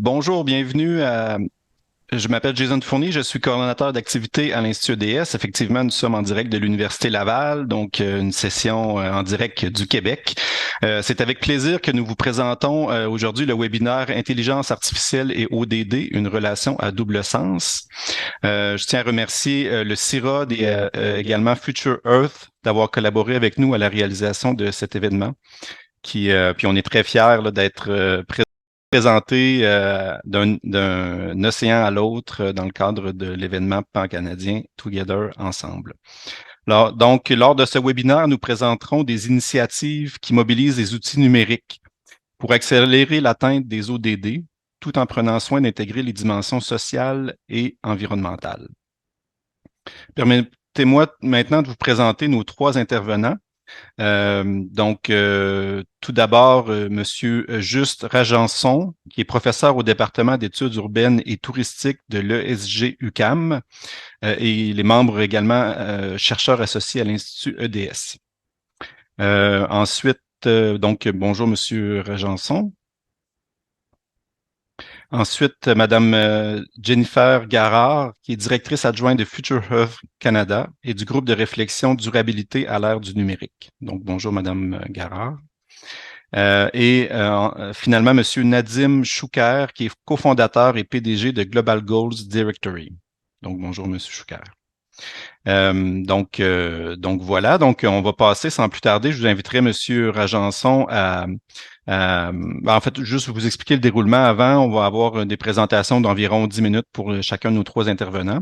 Bonjour, bienvenue à... Je m'appelle Jason Fournier, je suis coordonnateur d'activité à l'Institut EDS. Effectivement, nous sommes en direct de l'Université Laval, donc une session en direct du Québec. C'est avec plaisir que nous vous présentons aujourd'hui le webinaire Intelligence artificielle et ODD, une relation à double sens. Je tiens à remercier le CIRAD et également Future Earth d'avoir collaboré avec nous à la réalisation de cet événement. Puis on est très fiers là, d'être présenté d'un océan à l'autre dans le cadre de l'événement pan-canadien Together Ensemble. Donc, lors de ce webinaire, nous présenterons des initiatives qui mobilisent les outils numériques pour accélérer l'atteinte des ODD, tout en prenant soin d'intégrer les dimensions sociales et environnementales. Permettez-moi maintenant de vous présenter nos trois intervenants. Tout d'abord, Monsieur Juste Rajanson, qui est professeur au département d'études urbaines et touristiques de l'ESG UQAM, et il est membre également chercheur associé à l'Institut EDS. Ensuite, bonjour Monsieur Rajanson. Ensuite, Madame Jennifer Garard, qui est directrice adjointe de Future Health Canada et du groupe de réflexion durabilité à l'ère du numérique. Donc, bonjour Madame Garard. Finalement, Monsieur Nadim Chouker, qui est cofondateur et PDG de Global Goals Directory. Donc, bonjour Monsieur Chouker. Donc voilà, donc on va passer sans plus tarder. Je vous inviterai Monsieur Rajanson en fait, juste vous expliquer le déroulement avant. On va avoir des présentations d'environ 10 minutes pour chacun de nos trois intervenants.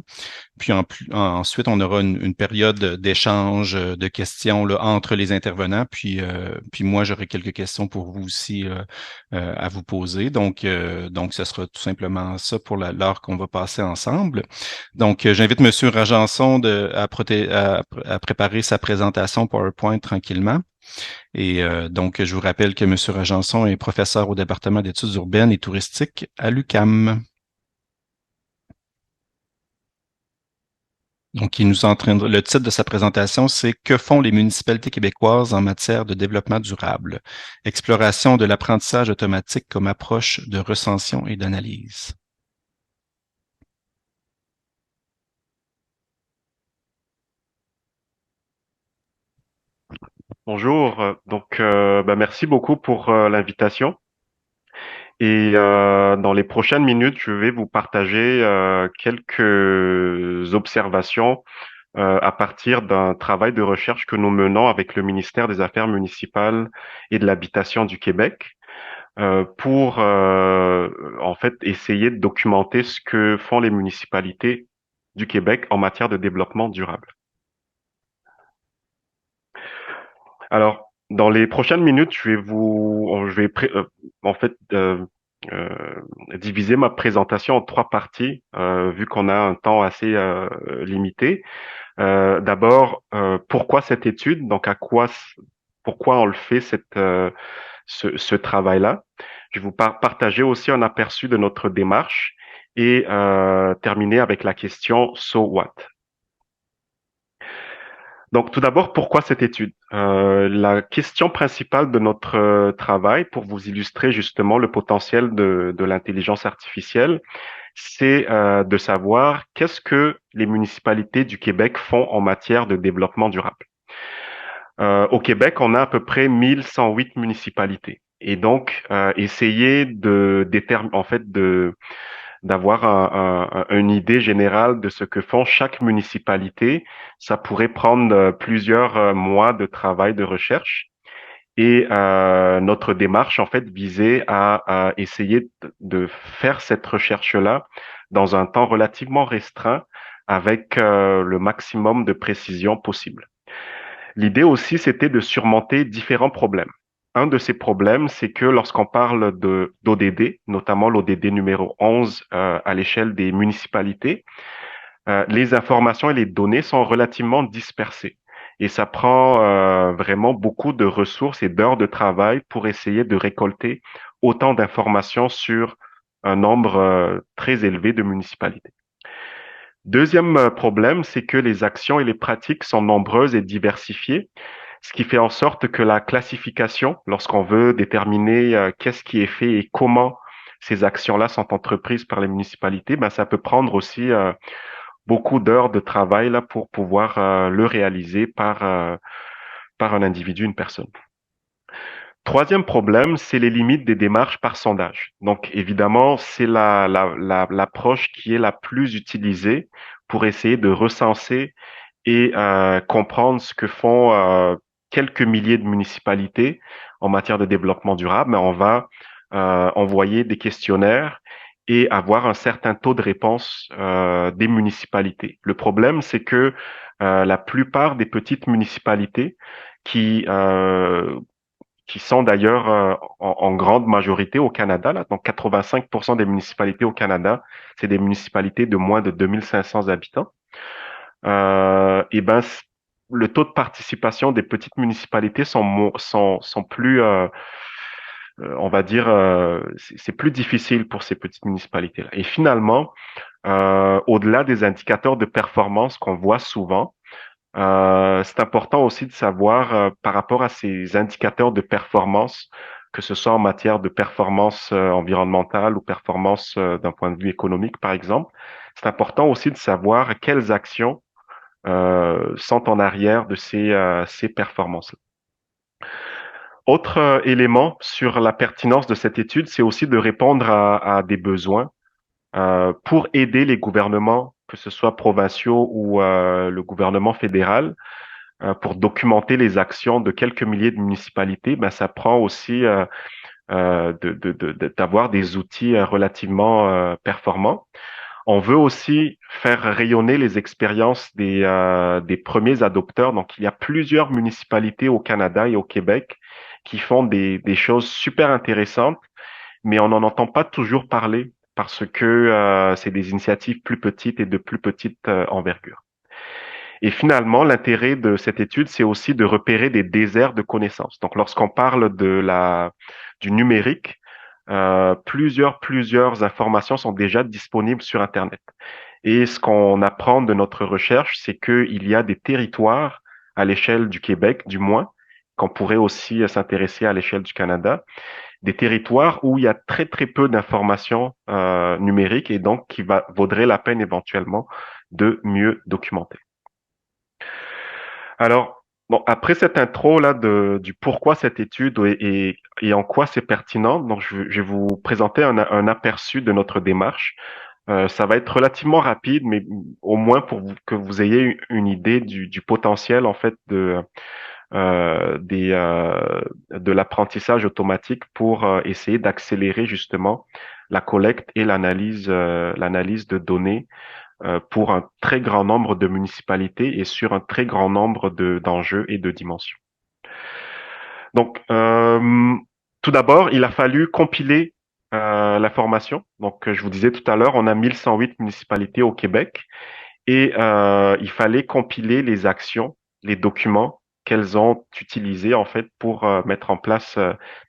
Puis ensuite, on aura une période d'échange, de questions là, entre les intervenants. Puis moi, j'aurai quelques questions pour vous aussi à vous poser. Donc, ce sera tout simplement ça pour l'heure qu'on va passer ensemble. Donc, j'invite Monsieur Rajanson à préparer sa présentation PowerPoint tranquillement. Et donc, je vous rappelle que M. Rajanson est professeur au département d'études urbaines et touristiques à l'UQAM. Donc, le titre de sa présentation, c'est « Que font les municipalités québécoises en matière de développement durable? Exploration de l'apprentissage automatique comme approche de recension et d'analyse. » Bonjour, merci beaucoup pour l'invitation. Et dans les prochaines minutes, je vais vous partager quelques observations à partir d'un travail de recherche que nous menons avec le ministère des Affaires municipales et de l'Habitation du Québec pour en fait essayer de documenter ce que font les municipalités du Québec en matière de développement durable. Alors, dans les prochaines minutes, je vais en fait euh, diviser ma présentation en trois parties, vu qu'on a un temps assez limité. D'abord, pourquoi cette étude? Donc, pourquoi on le fait ce travail-là? Je vais vous partager aussi un aperçu de notre démarche et terminer avec la question So what? Donc, tout d'abord, pourquoi cette étude? La question principale de notre travail, pour vous illustrer justement le potentiel de l'intelligence artificielle, c'est de savoir qu'est-ce que les municipalités du Québec font en matière de développement durable. Au Québec, on a à peu près 1108 municipalités. Et donc, essayer de déterminer, en fait, d'avoir une idée générale de ce que font chaque municipalité. Ça pourrait prendre plusieurs mois de travail de recherche. Et notre démarche, en fait, visait à essayer de faire cette recherche-là dans un temps relativement restreint avec le maximum de précision possible. L'idée aussi, c'était de surmonter différents problèmes. Un de ces problèmes, c'est que lorsqu'on parle d'ODD, notamment l'ODD numéro 11 à l'échelle des municipalités, les informations et les données sont relativement dispersées. Et ça prend vraiment beaucoup de ressources et d'heures de travail pour essayer de récolter autant d'informations sur un nombre très élevé de municipalités. Deuxième problème, c'est que les actions et les pratiques sont nombreuses et diversifiées, ce qui fait en sorte que la classification, lorsqu'on veut déterminer qu'est-ce qui est fait et comment ces actions-là sont entreprises par les municipalités, ben, ça peut prendre aussi beaucoup d'heures de travail là pour pouvoir le réaliser par un individu, une personne. Troisième problème, c'est les limites des démarches par sondage. Donc, évidemment, c'est l'approche qui est la plus utilisée pour essayer de recenser et comprendre ce que font quelques milliers de municipalités en matière de développement durable. Mais on va envoyer des questionnaires et avoir un certain taux de réponse des municipalités. Le problème, c'est que la plupart des petites municipalités qui qui sont d'ailleurs en grande majorité au Canada, là, donc 85% des municipalités au Canada, c'est des municipalités de moins de 2500 habitants. Et ben, le taux de participation des petites municipalités sont plus, on va dire, c'est plus difficile pour ces petites municipalités-là. Et finalement, au-delà des indicateurs de performance qu'on voit souvent, c'est important aussi de savoir par rapport à ces indicateurs de performance, que ce soit en matière de performance environnementale ou performance d'un point de vue économique, par exemple. C'est important aussi de savoir quelles actions sont en arrière de ces performances. Autre élément sur la pertinence de cette étude, c'est aussi de répondre à des besoins pour aider les gouvernements, que ce soit provinciaux ou le gouvernement fédéral, pour documenter les actions de quelques milliers de municipalités. Ben, ça prend aussi d'avoir des outils relativement performants. On veut aussi faire rayonner les expériences des premiers adopteurs. Donc, il y a plusieurs municipalités au Canada et au Québec qui font des choses super intéressantes, mais on n'en entend pas toujours parler parce que c'est des initiatives plus petites et de plus petite envergure. Et finalement, l'intérêt de cette étude, c'est aussi de repérer des déserts de connaissances. Donc, lorsqu'on parle du numérique, plusieurs informations sont déjà disponibles sur Internet. Et ce qu'on apprend de notre recherche, c'est qu'il y a des territoires à l'échelle du Québec, du moins, qu'on pourrait aussi s'intéresser à l'échelle du Canada, des territoires où il y a très peu d'informations numériques et donc vaudrait la peine éventuellement de mieux documenter. Alors, bon, après cette intro là du pourquoi cette étude et en quoi c'est pertinent, donc je vais vous présenter un aperçu de notre démarche. Ça va être relativement rapide, mais au moins que vous ayez une idée du potentiel en fait de l'apprentissage automatique pour essayer d'accélérer justement la collecte et l'analyse de données pour un très grand nombre de municipalités et sur un très grand nombre d'enjeux et de dimensions. Donc, tout d'abord, il a fallu compiler l'information. Donc, je vous disais tout à l'heure, on a 1108 municipalités au Québec et il fallait compiler les actions, les documents qu'elles ont utilisés en fait pour mettre en place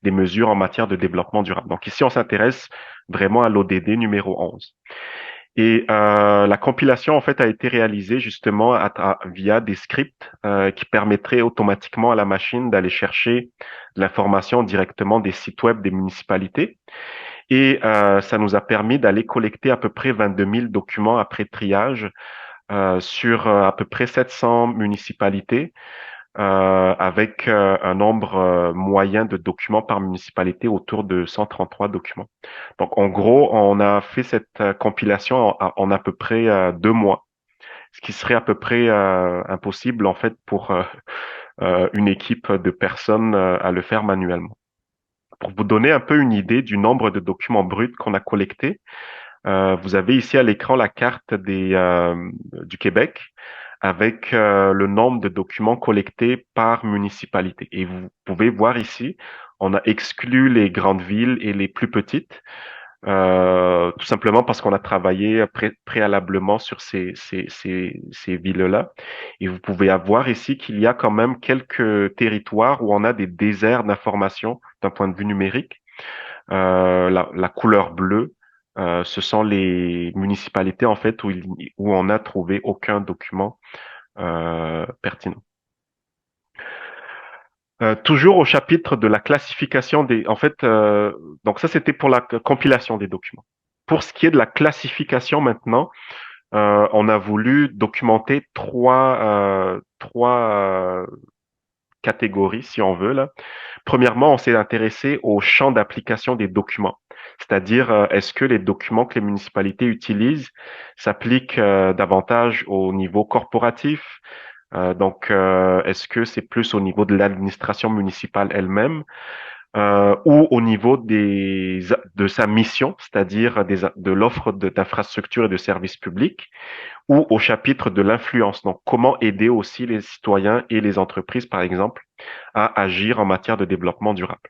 des mesures en matière de développement durable. Donc ici, on s'intéresse vraiment à l'ODD numéro 11. Et la compilation en fait a été réalisée justement via des scripts qui permettraient automatiquement à la machine d'aller chercher l'information directement des sites web des municipalités. Et ça nous a permis d'aller collecter à peu près 22 000 documents après triage sur à peu près 700 municipalités avec un nombre moyen de documents par municipalité autour de 133 documents. Donc, en gros, on a fait cette compilation en à peu près 2 mois, ce qui serait à peu près impossible en fait pour une équipe de personnes à le faire manuellement. Pour vous donner un peu une idée du nombre de documents bruts qu'on a collectés, vous avez ici à l'écran la carte du Québec avec le nombre de documents collectés par municipalité. Et vous pouvez voir ici, on a exclu les grandes villes et les plus petites, tout simplement parce qu'on a travaillé préalablement sur ces villes-là. Et vous pouvez avoir ici qu'il y a quand même quelques territoires où on a des déserts d'informations d'un point de vue numérique. La couleur bleue, ce sont les municipalités en fait où on n'a trouvé aucun document pertinent. Toujours au chapitre de la classification des... En fait, donc ça c'était pour la compilation des documents. Pour ce qui est de la classification maintenant, on a voulu documenter trois catégories, si on veut, là. Premièrement, on s'est intéressé au champ d'application des documents, c'est-à-dire est-ce que les documents que les municipalités utilisent s'appliquent davantage au niveau corporatif, est-ce que c'est plus au niveau de l'administration municipale elle-même ou au niveau de sa mission, c'est-à-dire de l'offre d'infrastructures et de services publics, ou au chapitre de l'influence. Donc, comment aider aussi les citoyens et les entreprises, par exemple, à agir en matière de développement durable.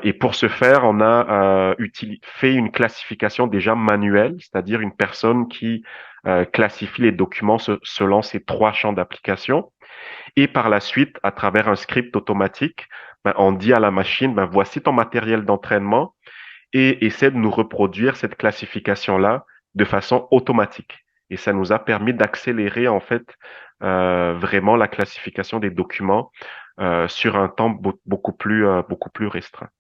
Et pour ce faire, on a fait une classification déjà manuelle, c'est-à-dire une personne qui classifie les documents selon ces trois champs d'application. Et par la suite, à travers un script automatique, on dit à la machine, voici ton matériel d'entraînement et essaie de nous reproduire cette classification-là de façon automatique. Et ça nous a permis d'accélérer en fait vraiment la classification des documents sur un temps beaucoup plus restreint.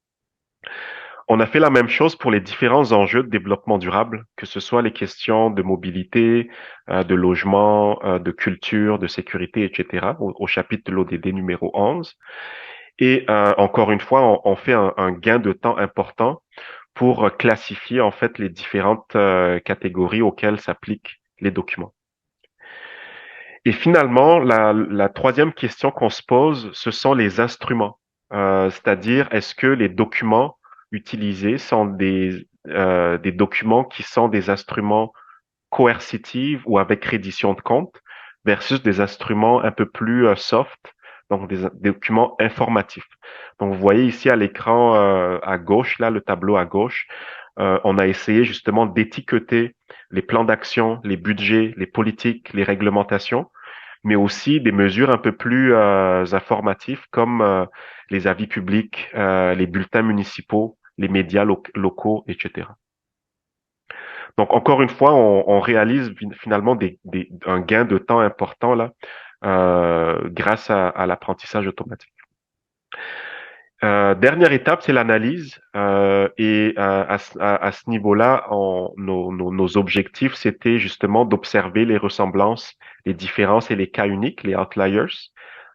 On a fait la même chose pour les différents enjeux de développement durable, que ce soit les questions de mobilité, de logement, de culture, de sécurité, etc., au chapitre de l'ODD numéro 11. Et encore une fois, on fait un gain de temps important pour classifier en fait les différentes catégories auxquelles s'appliquent les documents. Et finalement, la troisième question qu'on se pose, ce sont les instruments. C'est-à-dire, est-ce que les documents utilisés sont des documents qui sont des instruments coercitifs ou avec reddition de compte versus des instruments un peu plus soft, donc des documents informatifs. Donc, vous voyez ici à l'écran à gauche, là, le tableau à gauche, on a essayé justement d'étiqueter les plans d'action, les budgets, les politiques, les réglementations, mais aussi des mesures un peu plus informatives comme les avis publics, les bulletins municipaux, les médias locaux, etc. Donc encore une fois, on réalise finalement un gain de temps important là grâce à l'apprentissage automatique. Dernière étape, c'est l'analyse. À ce niveau-là, nos objectifs, c'était justement d'observer les ressemblances, les différences et les cas uniques, les outliers,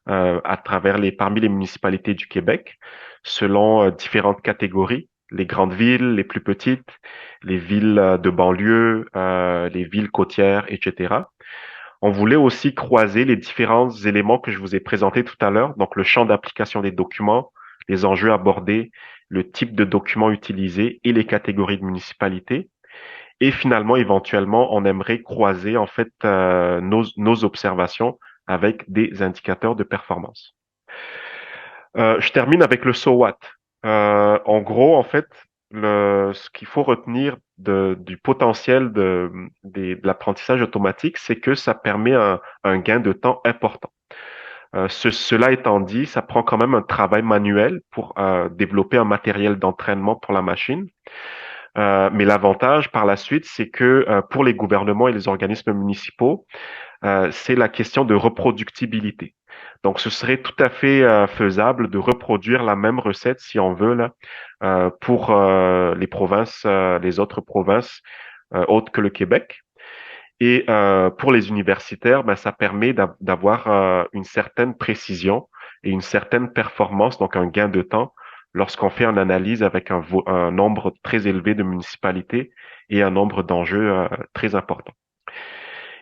à travers parmi les municipalités du Québec, selon différentes catégories, les grandes villes, les plus petites, les villes de banlieue, les villes côtières, etc. On voulait aussi croiser les différents éléments que je vous ai présentés tout à l'heure, donc le champ d'application des documents, les enjeux abordés, le type de documents utilisés et les catégories de municipalités. Et finalement, éventuellement, on aimerait croiser en fait nos observations avec des indicateurs de performance. Je termine avec le so what. En gros, en fait, ce qu'il faut retenir du potentiel de l'apprentissage automatique, c'est que ça permet un gain de temps important. Cela étant dit, ça prend quand même un travail manuel pour développer un matériel d'entraînement pour la machine. Mais l'avantage par la suite, c'est que pour les gouvernements et les organismes municipaux, c'est la question de reproductibilité. Donc, ce serait tout à fait faisable de reproduire la même recette, si on veut, là, pour les provinces, les autres provinces autres que le Québec. Et pour les universitaires, ça permet d'avoir une certaine précision et une certaine performance, donc un gain de temps, lorsqu'on fait une analyse avec un nombre très élevé de municipalités et un nombre d'enjeux très important.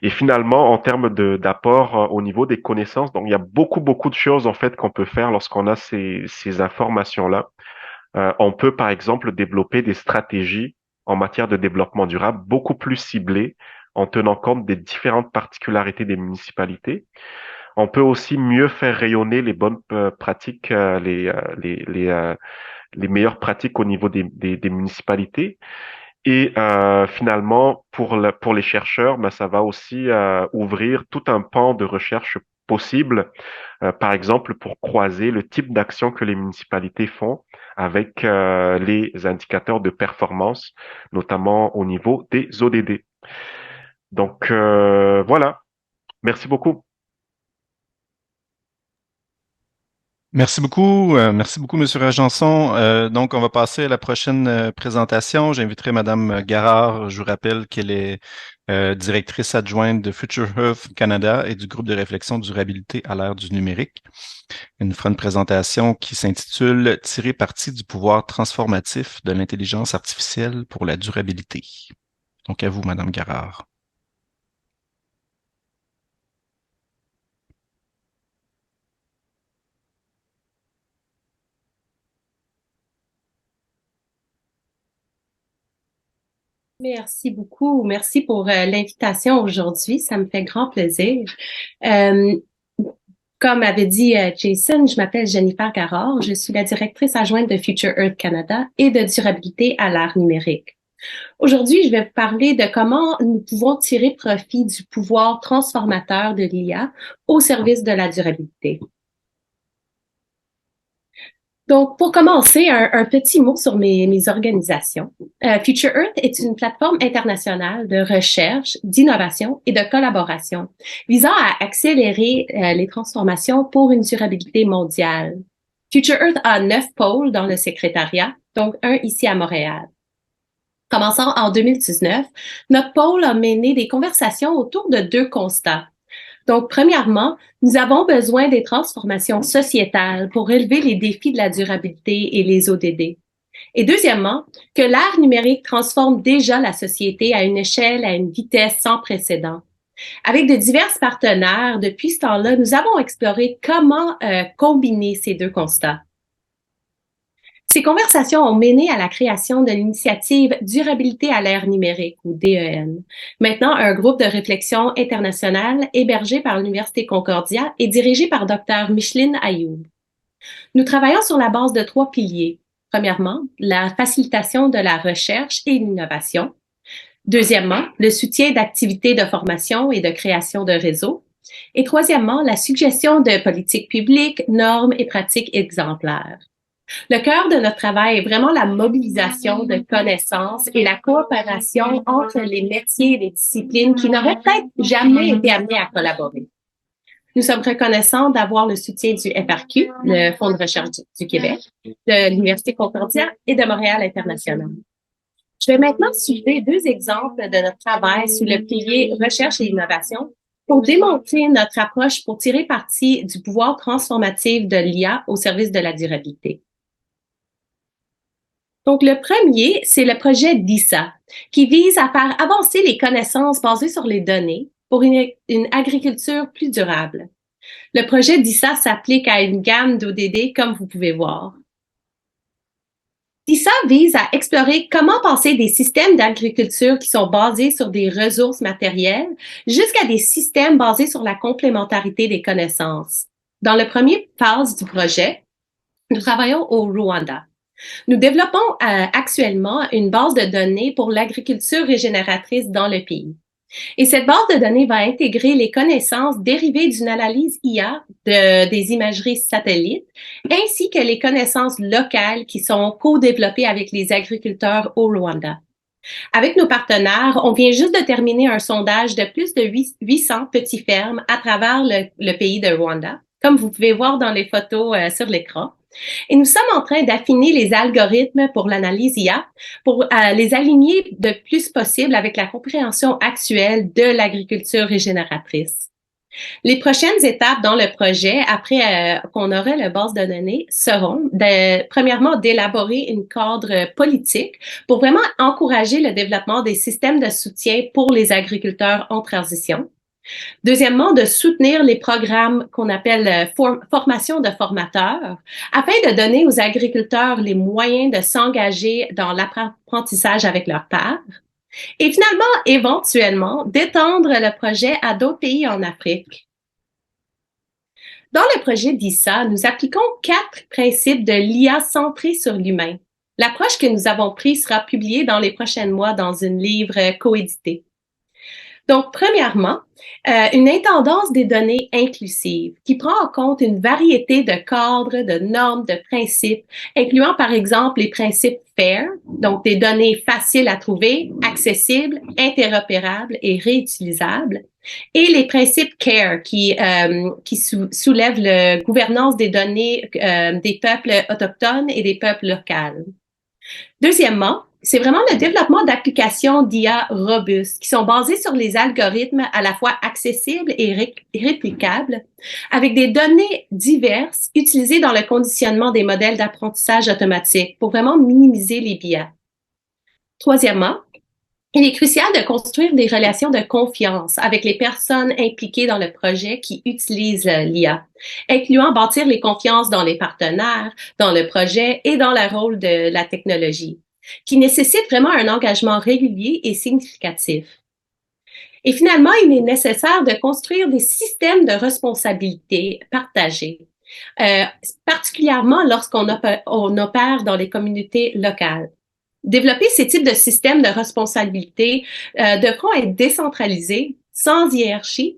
Et finalement, en termes d'apport au niveau des connaissances, donc il y a beaucoup de choses en fait qu'on peut faire lorsqu'on a ces informations-là. On peut par exemple développer des stratégies en matière de développement durable beaucoup plus ciblées en tenant compte des différentes particularités des municipalités. On peut aussi mieux faire rayonner les bonnes pratiques, les meilleures pratiques au niveau des municipalités. Et finalement, pour les chercheurs, ça va aussi ouvrir tout un pan de recherche possible, par exemple pour croiser le type d'action que les municipalités font avec les indicateurs de performance, notamment au niveau des ODD. Donc voilà, merci beaucoup. Merci beaucoup, Monsieur Rajanson. Donc, on va passer à la prochaine présentation. J'inviterai Madame Garard. Je vous rappelle qu'elle est directrice adjointe de Future Earth Canada et du groupe de réflexion durabilité à l'ère du numérique. Elle nous fera une présentation qui s'intitule Tirer parti du pouvoir transformatif de l'intelligence artificielle pour la durabilité. Donc, à vous, Madame Garard. Merci beaucoup. Merci pour l'invitation aujourd'hui. Ça me fait grand plaisir. Euh, Comme avait dit Jason, je m'appelle Jennifer Garard. Je suis la directrice adjointe de Future Earth Canada et de durabilité à l'ère numérique. Aujourd'hui, je vais vous parler de comment nous pouvons tirer profit du pouvoir transformateur de l'IA au service de la durabilité. Donc, pour commencer, un petit mot sur mes organisations. Future Earth est une plateforme internationale de recherche, d'innovation et de collaboration visant à accélérer les transformations pour une durabilité mondiale. Future Earth a 9 pôles dans le secrétariat, donc un ici à Montréal. Commençant en 2019, notre pôle a mené des conversations autour de 2 constats. Donc, premièrement, nous avons besoin des transformations sociétales pour relever les défis de la durabilité et les ODD. Et deuxièmement, que l'ère numérique transforme déjà la société à une échelle, à une vitesse sans précédent. Avec de divers partenaires, depuis ce temps-là, nous avons exploré comment combiner ces 2 constats. Ces conversations ont mené à la création de l'initiative Durabilité à l'ère numérique, ou DEN. Maintenant, un groupe de réflexion internationale hébergé par l'Université Concordia et dirigé par Dr. Micheline Ayoub. Nous travaillons sur la base de 3 piliers. Premièrement, la facilitation de la recherche et l'innovation. Deuxièmement, le soutien d'activités de formation et de création de réseaux. Et troisièmement, la suggestion de politiques publiques, normes et pratiques exemplaires. Le cœur de notre travail est vraiment la mobilisation de connaissances et la coopération entre les métiers et les disciplines qui n'auraient peut-être jamais été amenés à collaborer. Nous sommes reconnaissants d'avoir le soutien du FRQ, le Fonds de recherche du Québec, de l'Université Concordia et de Montréal International. Je vais maintenant citer 2 exemples de notre travail sous le pilier recherche et innovation pour démontrer notre approche pour tirer parti du pouvoir transformatif de l'IA au service de la durabilité. Donc, le premier, c'est le projet DISA, qui vise à faire avancer les connaissances basées sur les données pour une agriculture plus durable. Le projet DISA s'applique à une gamme d'ODD, comme vous pouvez voir. DISA vise à explorer comment penser des systèmes d'agriculture qui sont basés sur des ressources matérielles jusqu'à des systèmes basés sur la complémentarité des connaissances. Dans la première phase du projet, nous travaillons au Rwanda. Nous développons actuellement une base de données pour l'agriculture régénératrice dans le pays. Et cette base de données va intégrer les connaissances dérivées d'une analyse IA des imageries satellites, ainsi que les connaissances locales qui sont co-développées avec les agriculteurs au Rwanda. Avec nos partenaires, on vient juste de terminer un sondage de plus de 800 petits fermes à travers le pays de Rwanda, comme vous pouvez voir dans les photos sur l'écran. Et nous sommes en train d'affiner les algorithmes pour l'analyse IA pour les aligner le plus possible avec la compréhension actuelle de l'agriculture régénératrice. Les prochaines étapes dans le projet, après qu'on aura la base de données, seront premièrement d'élaborer une cadre politique pour vraiment encourager le développement des systèmes de soutien pour les agriculteurs en transition. Deuxièmement, de soutenir les programmes qu'on appelle formation de formateurs afin de donner aux agriculteurs les moyens de s'engager dans l'apprentissage avec leurs pairs. Et finalement, éventuellement, d'étendre le projet à d'autres pays en Afrique. Dans le projet DISA, nous appliquons 4 principes de l'IA centrée sur l'humain. L'approche que nous avons prise sera publiée dans les prochains mois dans un livre coédité. Donc, premièrement, une intendance des données inclusive qui prend en compte une variété de cadres, de normes, de principes, incluant par exemple les principes FAIR, donc des données faciles à trouver, accessibles, interopérables et réutilisables, et les principes CARE qui soulèvent la gouvernance des données des peuples autochtones et des peuples locaux. Deuxièmement, c'est vraiment le développement d'applications d'IA robustes qui sont basées sur les algorithmes à la fois accessibles et réplicables, avec des données diverses utilisées dans le conditionnement des modèles d'apprentissage automatique pour vraiment minimiser les biais. Troisièmement, il est crucial de construire des relations de confiance avec les personnes impliquées dans le projet qui utilisent l'IA, incluant bâtir les confiances dans les partenaires, dans le projet et dans le rôle de la technologie, qui nécessite vraiment un engagement régulier et significatif. Et finalement, il est nécessaire de construire des systèmes de responsabilité partagés, particulièrement lorsqu'on opère dans les communautés locales. Développer ces types de systèmes de responsabilité devront être décentralisés, sans hiérarchie,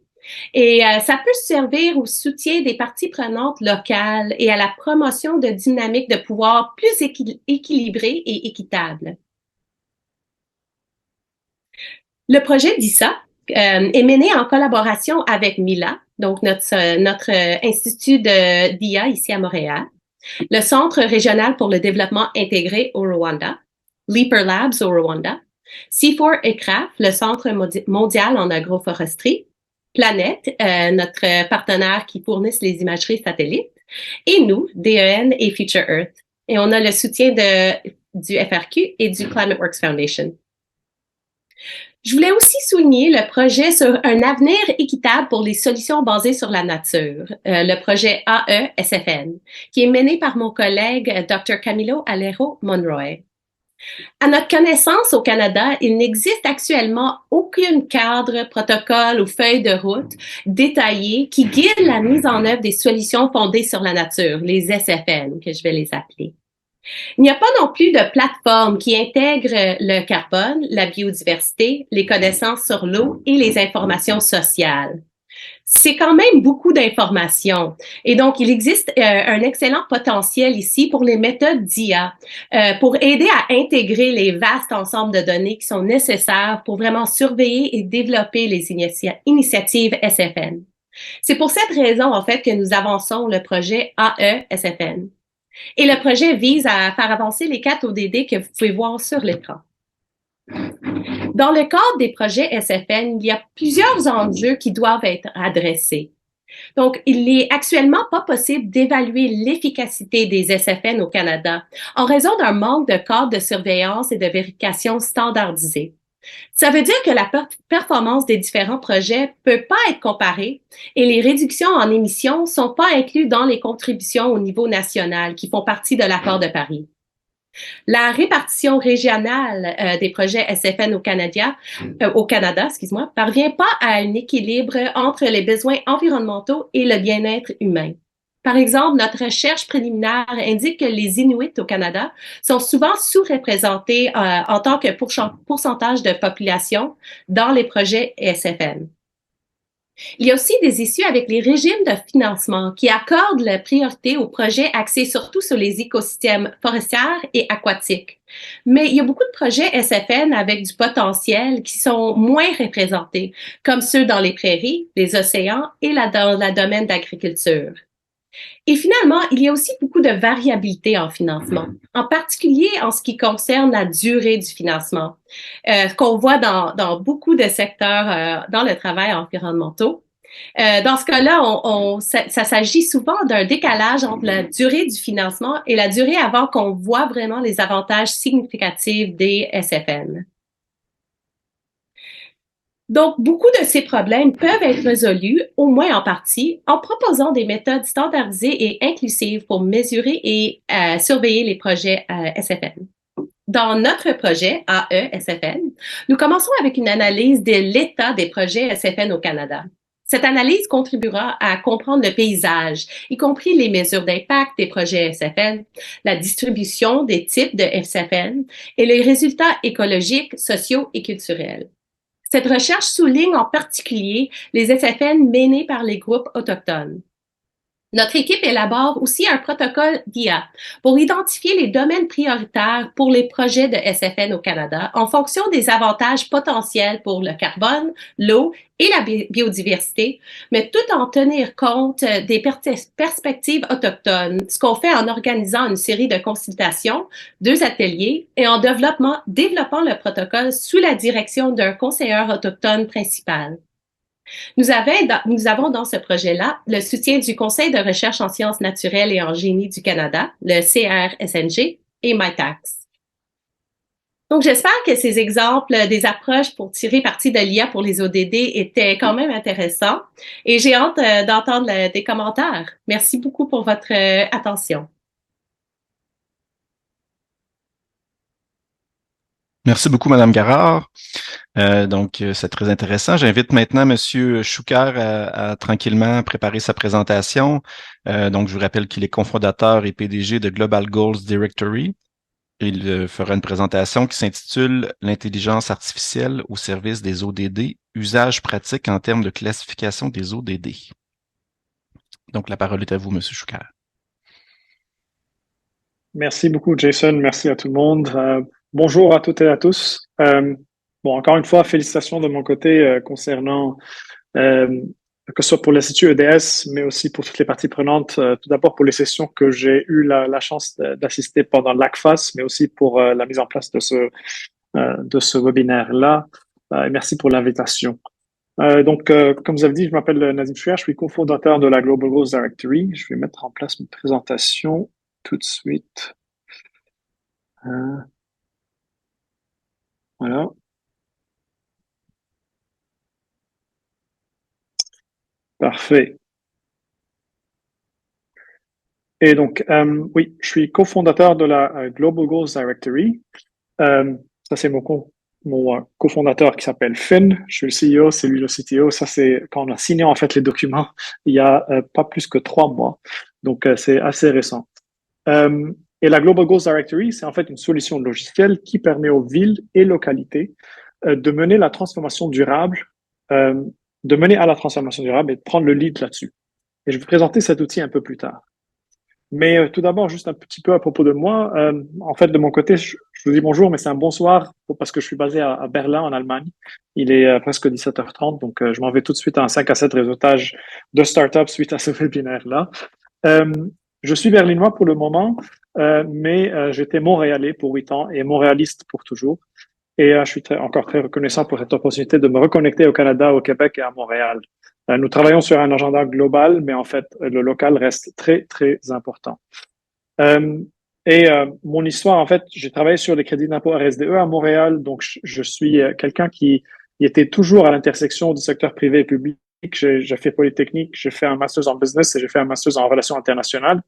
et ça peut servir au soutien des parties prenantes locales et à la promotion de dynamiques de pouvoir plus équilibrées et équitables. Le projet DISA est mené en collaboration avec MILA, donc notre institut d'IA ici à Montréal, le Centre régional pour le développement intégré au Rwanda, Leaper Labs au Rwanda, C4 ECRAF, le Centre mondial en agroforesterie, Planète, notre partenaire qui fournisse les imageries satellites, et nous, DEN et Future Earth. Et on a le soutien du FRQ et du ClimateWorks Foundation. Je voulais aussi souligner le projet sur un avenir équitable pour les solutions basées sur la nature, le projet AE-SFN, qui est mené par mon collègue Dr. Camilo Alero Monroy. À notre connaissance, au Canada, il n'existe actuellement aucun cadre, protocole ou feuille de route détaillée qui guide la mise en œuvre des solutions fondées sur la nature, les SFN, que je vais les appeler. Il n'y a pas non plus de plateforme qui intègre le carbone, la biodiversité, les connaissances sur l'eau et les informations sociales. C'est quand même beaucoup d'informations. Et donc, il existe un excellent potentiel ici pour les méthodes d'IA, pour aider à intégrer les vastes ensembles de données qui sont nécessaires pour vraiment surveiller et développer les initiatives SFN. C'est pour cette raison, en fait, que nous avançons le projet AE-SFN. Et le projet vise à faire avancer les 4 ODD que vous pouvez voir sur l'écran. Dans le cadre des projets SFN, il y a plusieurs enjeux qui doivent être adressés. Donc, il n'est actuellement pas possible d'évaluer l'efficacité des SFN au Canada en raison d'un manque de cadre de surveillance et de vérification standardisés. Ça veut dire que la performance des différents projets peut pas être comparée et les réductions en émissions sont pas incluses dans les contributions au niveau national qui font partie de l'accord de Paris. La répartition régionale des projets SFN au Canada, parvient pas à un équilibre entre les besoins environnementaux et le bien-être humain. Par exemple, notre recherche préliminaire indique que les Inuits au Canada sont souvent sous-représentés en tant que pourcentage de population dans les projets SFN. Il y a aussi des issues avec les régimes de financement qui accordent la priorité aux projets axés surtout sur les écosystèmes forestiers et aquatiques. Mais il y a beaucoup de projets SFN avec du potentiel qui sont moins représentés, comme ceux dans les prairies, les océans et dans le domaine d'agriculture. Et finalement, il y a aussi beaucoup de variabilité en financement, en particulier en ce qui concerne la durée du financement, qu'on voit dans beaucoup de secteurs dans le travail environnemental. Dans ce cas-là, ça s'agit souvent d'un décalage entre la durée du financement et la durée avant qu'on voit vraiment les avantages significatifs des SFN. Donc, beaucoup de ces problèmes peuvent être résolus, au moins en partie, en proposant des méthodes standardisées et inclusives pour mesurer et surveiller les projets SFN. Dans notre projet AE-SFN, nous commençons avec une analyse de l'état des projets SFN au Canada. Cette analyse contribuera à comprendre le paysage, y compris les mesures d'impact des projets SFN, la distribution des types de SFN et les résultats écologiques, sociaux et culturels. Cette recherche souligne en particulier les SFN menés par les groupes autochtones. Notre équipe élabore aussi un protocole d'IA pour identifier les domaines prioritaires pour les projets de SFN au Canada en fonction des avantages potentiels pour le carbone, l'eau et la biodiversité, mais tout en tenir compte des perspectives autochtones, ce qu'on fait en organisant une série de consultations, 2 ateliers et en développant le protocole sous la direction d'un conseiller autochtone principal. Nous avons dans ce projet-là le soutien du Conseil de recherche en sciences naturelles et en génie du Canada, le CRSNG et MyTax. Donc, j'espère que ces exemples des approches pour tirer parti de l'IA pour les ODD étaient quand même intéressants et j'ai hâte d'entendre des commentaires. Merci beaucoup pour votre attention. Merci beaucoup, Madame Garard. C'est très intéressant. J'invite maintenant Monsieur Choukar à tranquillement préparer sa présentation. Donc, je vous rappelle qu'il est cofondateur et PDG de Global Goals Directory. Il fera une présentation qui s'intitule L'intelligence artificielle au service des ODD, usage pratique en termes de classification des ODD. Donc, la parole est à vous, Monsieur Choukar. Merci beaucoup, Jason. Merci à tout le monde. Bonjour à toutes et à tous. Encore une fois, félicitations de mon côté concernant que ce soit pour l'Institut EDS, mais aussi pour toutes les parties prenantes. Tout d'abord pour les sessions que j'ai eu la chance d'assister pendant l'ACFAS, mais aussi pour la mise en place de ce webinaire-là. Merci pour l'invitation. Comme vous avez dit, je m'appelle Nazim Chouer, je suis cofondateur de la Global Goals Directory. Je vais mettre en place une présentation tout de suite. Voilà. Parfait. Et donc, oui, je suis cofondateur de la Global Goals Directory. Ça, c'est mon cofondateur qui s'appelle Finn. Je suis le CEO, c'est lui le CTO. Ça, c'est quand on a signé en fait les documents il y a pas plus que 3 mois. Donc, c'est assez récent. Et la Global Goals Directory, c'est en fait une solution logicielle qui permet aux villes et localités de mener la transformation durable, de mener à la transformation durable et de prendre le lead là-dessus. Et je vais vous présenter cet outil un peu plus tard. Mais tout d'abord, juste un petit peu à propos de moi. En fait, de mon côté, je vous dis bonjour, mais c'est un bonsoir parce que je suis basé à Berlin, en Allemagne. Il est presque 17h30, donc je m'en vais tout de suite à un 5 à 7 réseautage de start-up suite à ce webinaire-là. Je suis berlinois pour le moment, mais j'étais montréalais pour 8 ans et montréaliste pour toujours. Et je suis encore très reconnaissant pour cette opportunité de me reconnecter au Canada, au Québec et à Montréal. Nous travaillons sur un agenda global, mais en fait, le local reste très, très important. Mon histoire, en fait, j'ai travaillé sur les crédits d'impôt RSDE à Montréal, donc je suis quelqu'un qui était toujours à l'intersection du secteur privé et public. J'ai fait Polytechnique, j'ai fait un master's en business et j'ai fait un master's en relations internationales.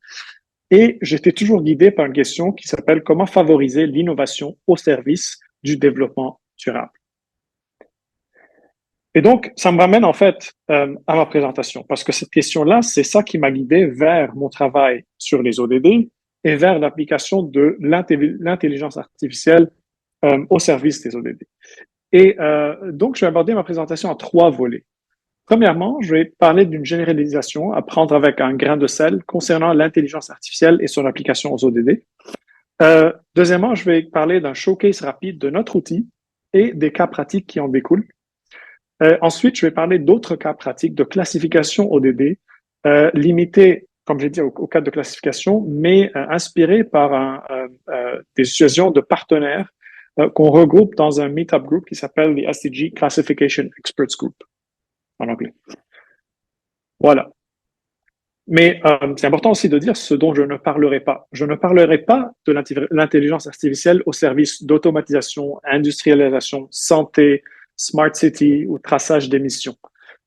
Et j'étais toujours guidé par une question qui s'appelle comment favoriser l'innovation au service du développement durable. Et donc, ça me ramène en fait à ma présentation, parce que cette question-là, c'est ça qui m'a guidé vers mon travail sur les ODD et vers l'application de l'intelligence artificielle au service des ODD. Et donc, je vais aborder ma présentation en 3 volets. Premièrement, je vais parler d'une généralisation à prendre avec un grain de sel concernant l'intelligence artificielle et son application aux ODD. Deuxièmement, je vais parler d'un showcase rapide de notre outil et des cas pratiques qui en découlent. Ensuite, je vais parler d'autres cas pratiques de classification ODD, limités, comme j'ai dit, au cas de classification, mais inspirés par des situations de partenaires qu'on regroupe dans un meetup group qui s'appelle the SDG Classification Experts Group, en anglais. Voilà. Mais c'est important aussi de dire ce dont je ne parlerai pas. Je ne parlerai pas de l'intelligence artificielle au service d'automatisation, industrialisation, santé, smart city ou traçage d'émissions.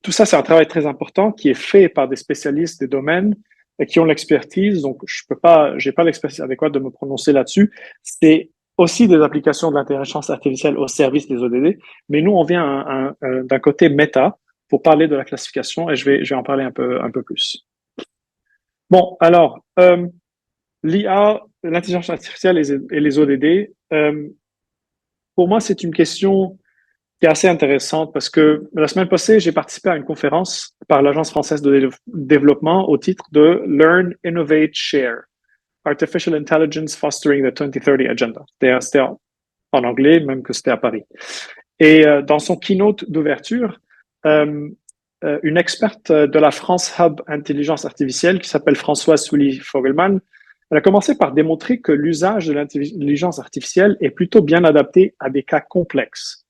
Tout ça, c'est un travail très important qui est fait par des spécialistes des domaines et qui ont l'expertise. Donc, j'ai pas l'expertise adéquate de me prononcer là-dessus. C'est aussi des applications de l'intelligence artificielle au service des ODD. Mais nous, on vient d'un côté méta pour parler de la classification et je vais en parler un peu plus. Bon, alors, l'IA, l'intelligence artificielle et les ODD, pour moi, c'est une question qui est assez intéressante parce que la semaine passée, j'ai participé à une conférence par l'Agence française de développement au titre de Learn, Innovate, Share. Artificial Intelligence Fostering the 2030 Agenda. C'était en anglais, même que c'était à Paris. Et dans son keynote d'ouverture, une experte de la France Hub Intelligence Artificielle qui s'appelle Françoise Souly-Fogelman, elle a commencé par démontrer que l'usage de l'intelligence artificielle est plutôt bien adapté à des cas complexes.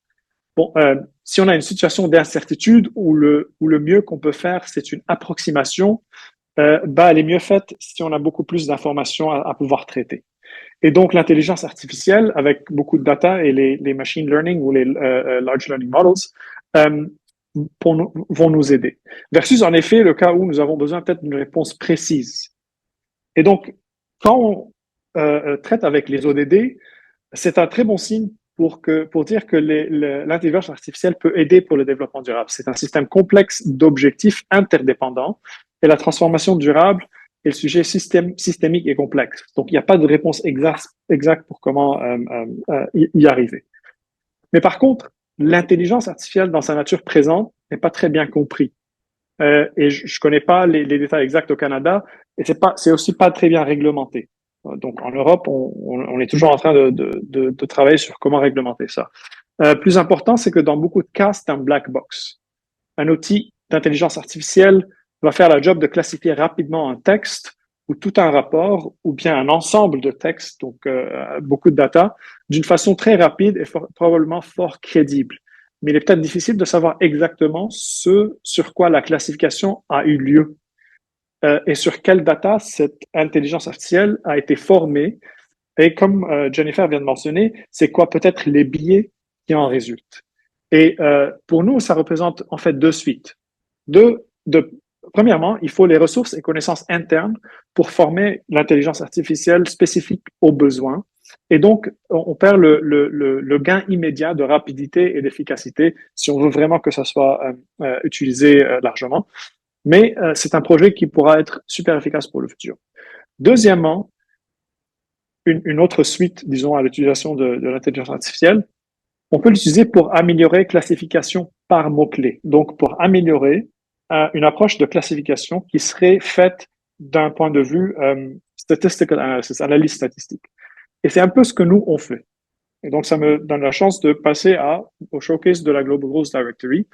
Bon, si on a une situation d'incertitude où le mieux qu'on peut faire, c'est une approximation, elle est mieux faite si on a beaucoup plus d'informations à pouvoir traiter. Et donc, l'intelligence artificielle, avec beaucoup de data et les machine learning ou les large learning models, vont nous aider. Versus, en effet, le cas où nous avons besoin peut-être d'une réponse précise. Et donc, quand on traite avec les ODD, c'est un très bon signe pour dire que l'intelligence artificielle peut aider pour le développement durable. C'est un système complexe d'objectifs interdépendants et la transformation durable est le sujet systémique et complexe. Donc, il n'y a pas de réponse exacte pour comment y arriver. Mais par contre, l'intelligence artificielle dans sa nature présente n'est pas très bien compris. Et je connais pas les détails exacts au Canada et c'est aussi pas très bien réglementé. Donc en Europe, on est toujours en train de travailler sur comment réglementer ça. Plus important, c'est que dans beaucoup de cas, c'est un black box. Un outil d'intelligence artificielle va faire la job de classifier rapidement un texte ou tout un rapport ou bien un ensemble de textes, donc beaucoup de data, d'une façon très rapide et probablement fort crédible. Mais il est peut-être difficile de savoir exactement ce sur quoi la classification a eu lieu et sur quelle data cette intelligence artificielle a été formée. Et comme Jennifer vient de mentionner, c'est quoi peut-être les biais qui en résultent. Et pour nous, ça représente en fait deux suites. Premièrement, il faut les ressources et connaissances internes pour former l'intelligence artificielle spécifique aux besoins. Et donc, on perd le gain immédiat de rapidité et d'efficacité si on veut vraiment que ça soit utilisé largement. Mais c'est un projet qui pourra être super efficace pour le futur. Deuxièmement, une autre suite, disons, à l'utilisation de l'intelligence artificielle, on peut l'utiliser pour améliorer classification par mots-clés. Donc, pour améliorer une approche de classification qui serait faite d'un point de vue statistical analysis, analyse statistique. Et c'est un peu ce que nous, on fait. Et donc, ça me donne la chance de passer au showcase de la Global Growth Directory.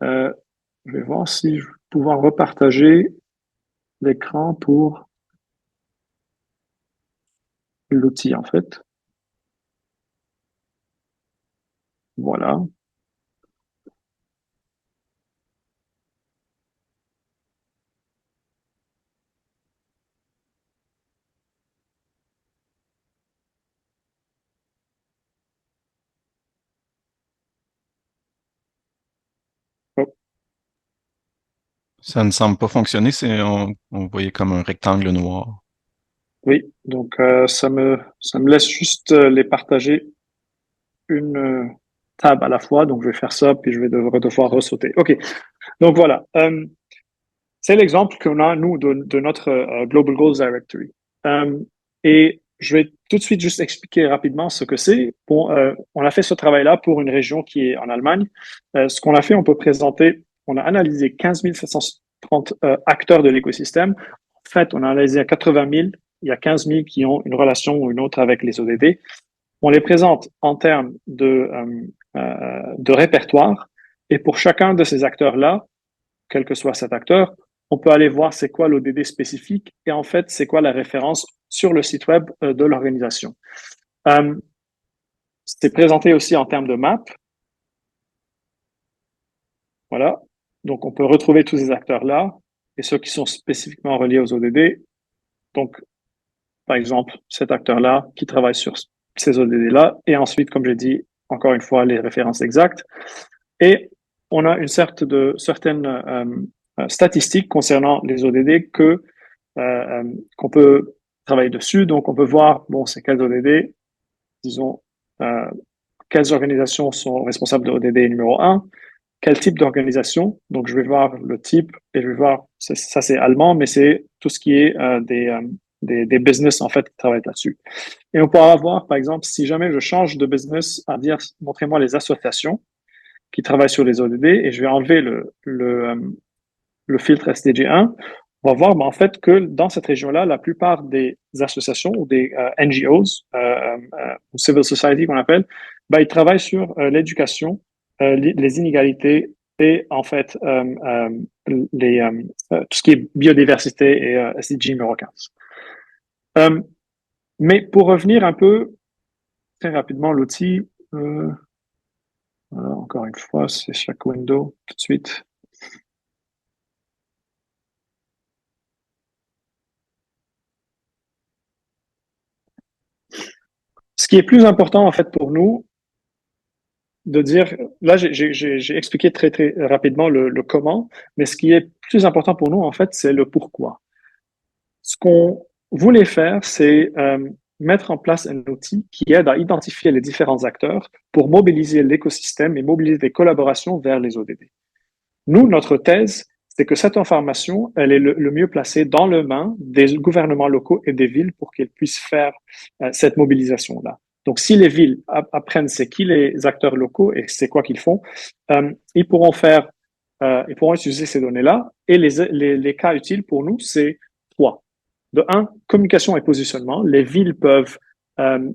Je vais voir si je vais pouvoir repartager l'écran pour l'outil, en fait. Voilà. Oh, Ça ne semble pas fonctionner, on voyait comme un rectangle noir. oui, donc ça me laisse juste les partager une tab à la fois. Donc, je vais faire ça, puis je vais devoir ressauter. OK. Donc, voilà. C'est l'exemple qu'on a, nous, de notre Global Goals Directory. Et je vais tout de suite juste expliquer rapidement ce que c'est. Bon, on a fait ce travail-là pour une région qui est en Allemagne. Ce qu'on a fait, on peut présenter, on a analysé 15 730 acteurs de l'écosystème. En fait, on a analysé à 80 000. Il y a 15 000 qui ont une relation ou une autre avec les ODD. On les présente en termes de répertoire. Et pour chacun de ces acteurs-là, quel que soit cet acteur, on peut aller voir c'est quoi l'ODD spécifique et en fait, c'est quoi la référence sur le site web de l'organisation. C'est présenté aussi en termes de map. Voilà. Donc, on peut retrouver tous ces acteurs-là et ceux qui sont spécifiquement reliés aux ODD. Donc, par exemple, cet acteur-là qui travaille sur ces ODD-là. Et ensuite, comme j'ai dit, encore une fois, les références exactes. Et on a une certaine statistiques concernant les ODD qu'on peut travailler dessus. Donc, on peut voir, bon, c'est quels ODD, disons, quelles organisations sont responsables de ODD numéro 1, quel type d'organisation. Donc, je vais voir le type et je vais voir, ça c'est allemand, mais c'est tout ce qui est des business, en fait, qui travaillent là-dessus. Et on pourra voir, par exemple, si jamais je change de business à dire, montrez-moi les associations, qui travaillent sur les ODD et je vais enlever le filtre SDG1, on va voir en fait que dans cette région-là, la plupart des associations ou des NGOs, ou civil society qu'on appelle, ils travaillent sur l'éducation, les inégalités et en fait tout ce qui est biodiversité et SDG numéro 15. Mais pour revenir un peu très rapidement, l'outil, voilà, encore une fois, c'est chaque window tout de suite. Ce qui est plus important en fait pour nous, de dire, là j'ai expliqué très très rapidement le comment, mais ce qui est plus important pour nous en fait, c'est le pourquoi. Ce qu'on voulait faire, c'est mettre en place un outil qui aide à identifier les différents acteurs pour mobiliser l'écosystème et mobiliser des collaborations vers les ODD. Nous, notre thèse, c'est que cette information, elle est le mieux placée dans les mains des gouvernements locaux et des villes pour qu'ils puissent faire cette mobilisation-là. Donc, si les villes apprennent c'est qui les acteurs locaux et c'est quoi qu'ils font, ils pourront utiliser ces données-là. Et les cas utiles pour nous, c'est trois. De un, communication et positionnement. Les villes peuvent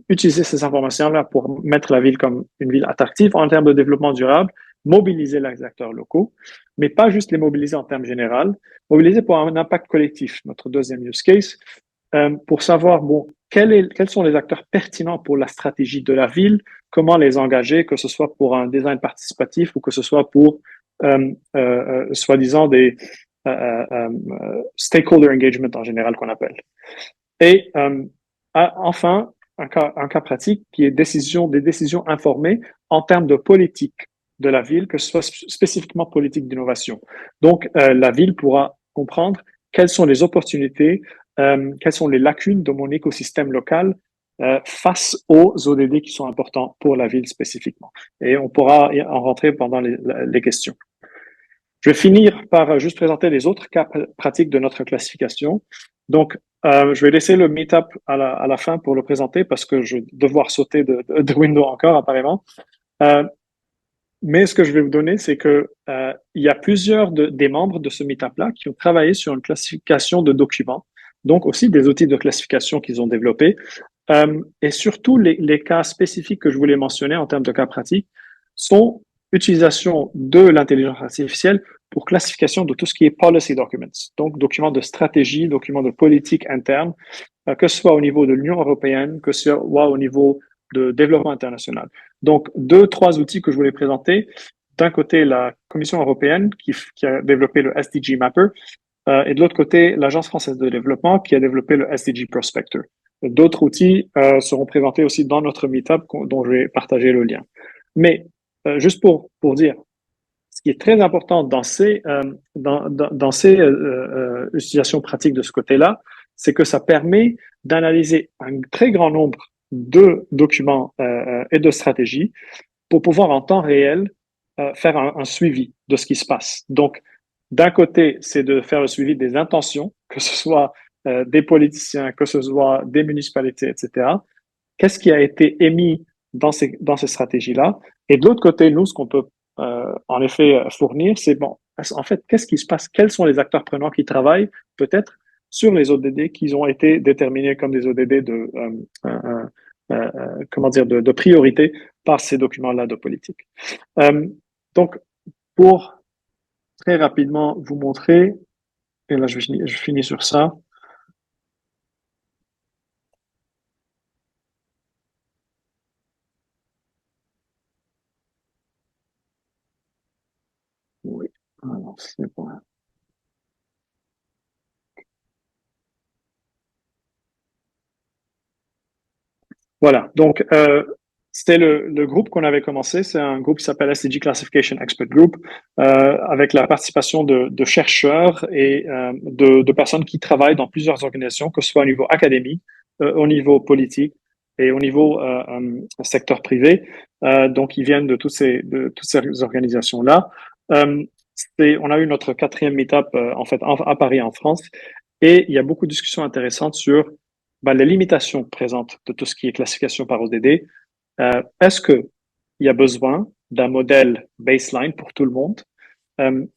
utiliser ces informations-là pour mettre la ville comme une ville attractive en termes de développement durable, mobiliser les acteurs locaux, mais pas juste les mobiliser en termes généraux, mobiliser pour un impact collectif. Notre deuxième use case, pour savoir, bon, quels sont les acteurs pertinents pour la stratégie de la ville, comment les engager, que ce soit pour un design participatif ou que ce soit pour, soi-disant, des stakeholder engagement en général qu'on appelle. Et enfin, un cas pratique qui est des décisions informées en termes de politique de la ville, que ce soit spécifiquement politique d'innovation. Donc, la ville pourra comprendre quelles sont les opportunités, quelles sont les lacunes de mon écosystème local face aux ODD qui sont importants pour la ville spécifiquement. Et on pourra en rentrer pendant les questions. Je vais finir par juste présenter les autres cas pratiques de notre classification. Donc, je vais laisser le meetup à la fin pour le présenter parce que je vais devoir sauter de window encore apparemment. Mais ce que je vais vous donner, c'est que il y a plusieurs des membres de ce meetup-là qui ont travaillé sur une classification de documents, donc aussi des outils de classification qu'ils ont développés. Et surtout, les cas spécifiques que je voulais mentionner en termes de cas pratiques sont utilisation de l'intelligence artificielle pour classification de tout ce qui est policy documents, donc documents de stratégie, documents de politique interne, que ce soit au niveau de l'Union européenne, que ce soit au niveau de développement international. Donc, 2-3 outils que je voulais présenter. D'un côté, la Commission européenne qui a développé le SDG Mapper, et de l'autre côté, l'Agence française de développement qui a développé le SDG Prospector. D'autres outils seront présentés aussi dans notre meetup dont je vais partager le lien. Mais juste pour dire, ce qui est très important dans ces utilisations pratiques de ce côté-là, c'est que ça permet d'analyser un très grand nombre de documents et de stratégies pour pouvoir en temps réel faire un suivi de ce qui se passe. Donc, d'un côté, c'est de faire le suivi des intentions, que ce soit des politiciens, que ce soit des municipalités, etc. Qu'est-ce qui a été émis dans ces stratégies-là? Et de l'autre côté, nous, ce qu'on peut en effet fournir, c'est bon, en fait, qu'est-ce qui se passe? Quels sont les acteurs prenants qui travaillent peut-être sur les ODD qui ont été déterminés comme des ODD de priorité par ces documents-là de politique. Donc, pour très rapidement vous montrer, et là je finis sur ça. Oui, alors c'est bon. Voilà, donc c'était le groupe qu'on avait commencé, c'est un groupe qui s'appelle SDG Classification Expert Group, avec la participation de chercheurs et de personnes qui travaillent dans plusieurs organisations, que ce soit au niveau académique, au niveau politique et au niveau secteur privé. Donc, ils viennent de toutes ces organisations-là. On a eu notre 4e meetup en fait à Paris, en France, et il y a beaucoup de discussions intéressantes sur les limitations présentes de tout ce qui est classification par ODD. Est-ce qu'il y a besoin d'un modèle baseline pour tout le monde?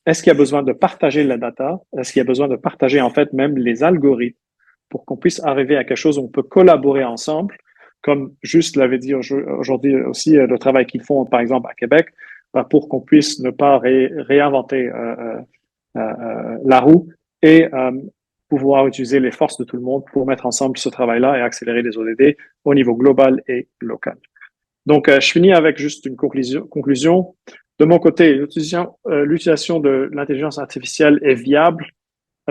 Est-ce qu'il y a besoin de partager la data? Est-ce qu'il y a besoin de partager en fait même les algorithmes pour qu'on puisse arriver à quelque chose où on peut collaborer ensemble, comme juste l'avait dit aujourd'hui aussi le travail qu'ils font par exemple à Québec, pour qu'on puisse ne pas réinventer la roue et pouvoir utiliser les forces de tout le monde pour mettre ensemble ce travail-là et accélérer les ODD au niveau global et local. Donc, je finis avec juste une conclusion. De mon côté, l'utilisation de l'intelligence artificielle est viable,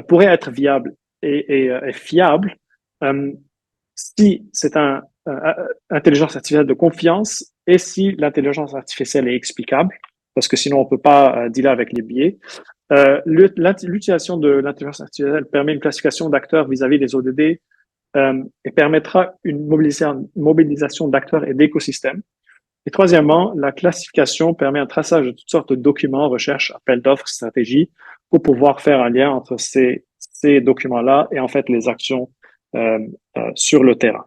pourrait être viable et fiable si c'est un intelligence artificielle de confiance et si l'intelligence artificielle est explicable, parce que sinon on peut pas dealer avec les biais. L'utilisation de l'intelligence artificielle permet une classification d'acteurs vis-à-vis des ODD et permettra une mobilisation d'acteurs et d'écosystèmes. Et troisièmement, la classification permet un traçage de toutes sortes de documents, recherches, appels d'offres, stratégies, pour pouvoir faire un lien entre ces documents-là et en fait les actions sur le terrain.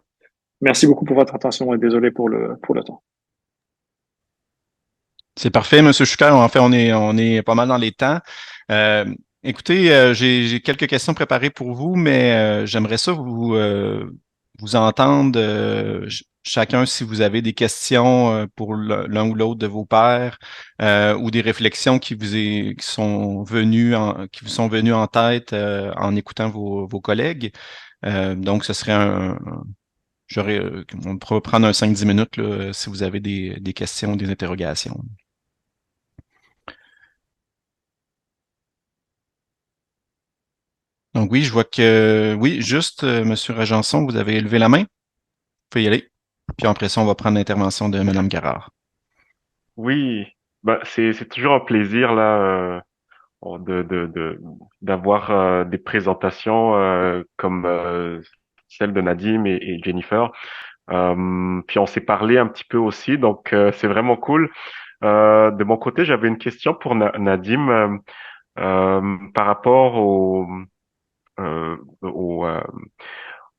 Merci beaucoup pour votre attention et désolé pour le temps. C'est parfait, Monsieur Shuker. En fait, on est pas mal dans les temps. Écoutez, j'ai quelques questions préparées pour vous, mais j'aimerais ça vous entendre chacun si vous avez des questions pour l'un ou l'autre de vos pairs ou des réflexions qui vous sont venues en tête en écoutant vos collègues. Donc, ce serait on pourrait prendre un 5-10 minutes là, si vous avez des questions ou des interrogations. Donc oui, je vois que oui, juste Monsieur Rajanson, vous avez levé la main. Vous pouvez y aller. Puis après ça, on va prendre l'intervention de Madame Garard. Oui, c'est toujours un plaisir là d'avoir des présentations comme celle de Nadim et Jennifer. Puis on s'est parlé un petit peu aussi, donc c'est vraiment cool. De mon côté, j'avais une question pour Nadim par rapport au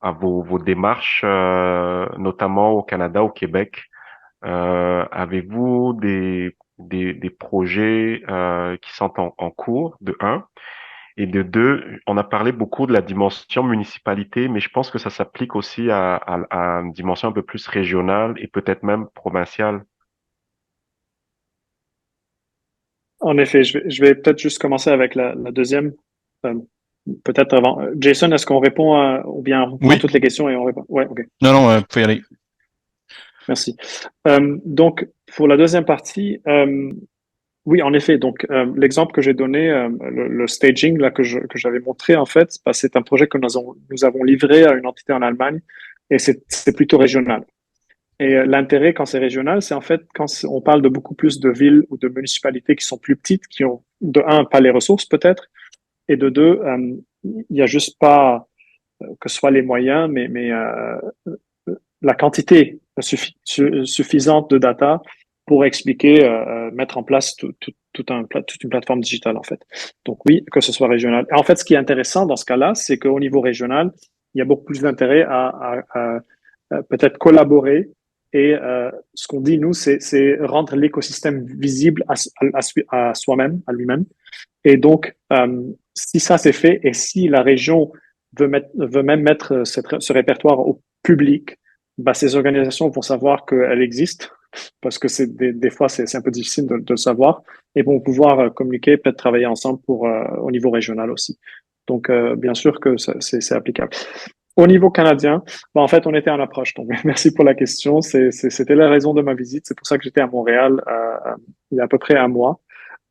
à vos démarches, notamment au Canada, au Québec. Avez-vous des projets qui sont en cours, de un? Et de deux, on a parlé beaucoup de la dimension municipalité, mais je pense que ça s'applique aussi à une dimension un peu plus régionale et peut-être même provinciale. En effet, je vais peut-être juste commencer avec la deuxième. Euh, peut-être avant. Jason, est-ce qu'on répond ou bien on prend Oui. toutes les questions et on répond? Ouais, ok. Non, vous pouvez y aller. Merci. Donc, pour la deuxième partie, oui, en effet. Donc, l'exemple que j'ai donné, le staging là que j'avais montré, en fait, c'est un projet que nous avons livré à une entité en Allemagne et c'est plutôt régional. Et l'intérêt quand c'est régional, c'est en fait quand on parle de beaucoup plus de villes ou de municipalités qui sont plus petites, qui ont de un pas les ressources peut-être, et de deux, il y a juste pas que ce soit les moyens, mais la quantité suffisante de data pour expliquer, mettre en place toute une plateforme digitale en fait. Donc oui, que ce soit régional. Et en fait, ce qui est intéressant dans ce cas-là, c'est qu'au niveau régional, il y a beaucoup plus d'intérêt à peut-être collaborer. Et ce qu'on dit, nous, c'est rendre l'écosystème visible à soi-même, à lui-même. Et donc, si ça c'est fait, et si la région veut même mettre ce répertoire au public, bah, ces organisations vont savoir qu'elles existent, parce que c'est des fois c'est un peu difficile de le savoir, et vont pouvoir communiquer, peut-être travailler ensemble pour au niveau régional aussi. Donc, bien sûr que c'est applicable. Au niveau canadien, bah, en fait, on était en approche. Donc, merci pour la question. C'était la raison de ma visite. C'est pour ça que j'étais à Montréal il y a à peu près un mois.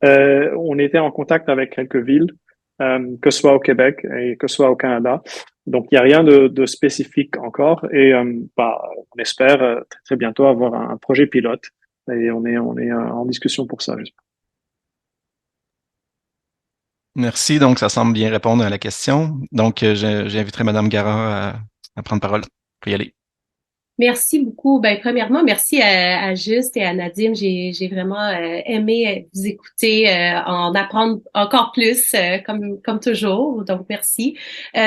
On était en contact avec quelques villes, que ce soit au Québec et que ce soit au Canada. Donc, il n'y a rien de spécifique encore. Et bah, on espère très, très bientôt avoir un projet pilote. Et on est en discussion pour ça, j'espère. Merci. Donc, ça semble bien répondre à la question. Donc, j'inviterai Madame Gara à prendre parole. Pour y aller. Merci beaucoup. Ben, premièrement, merci à Juste et à Nadim. J'ai vraiment aimé vous écouter, en apprendre encore plus, comme toujours. Donc, merci.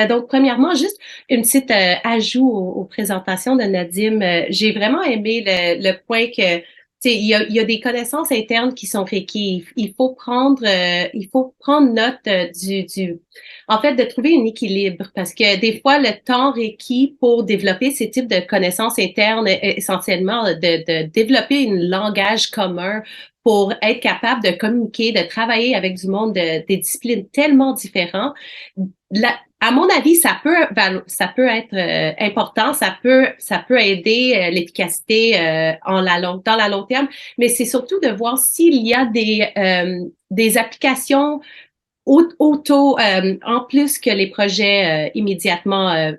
Donc, premièrement, juste une petite ajout aux présentations de Nadim. J'ai vraiment aimé le point que, tu il y a des connaissances internes qui sont requises. Il faut prendre note en fait, de trouver un équilibre parce que des fois, le temps requis pour développer ces types de connaissances internes, essentiellement, de développer un langage commun pour être capable de communiquer, de travailler avec du monde des disciplines tellement différentes. À mon avis, ça peut être important, ça peut aider l'efficacité dans la long terme, mais c'est surtout de voir s'il y a des applications en plus que les projets immédiatement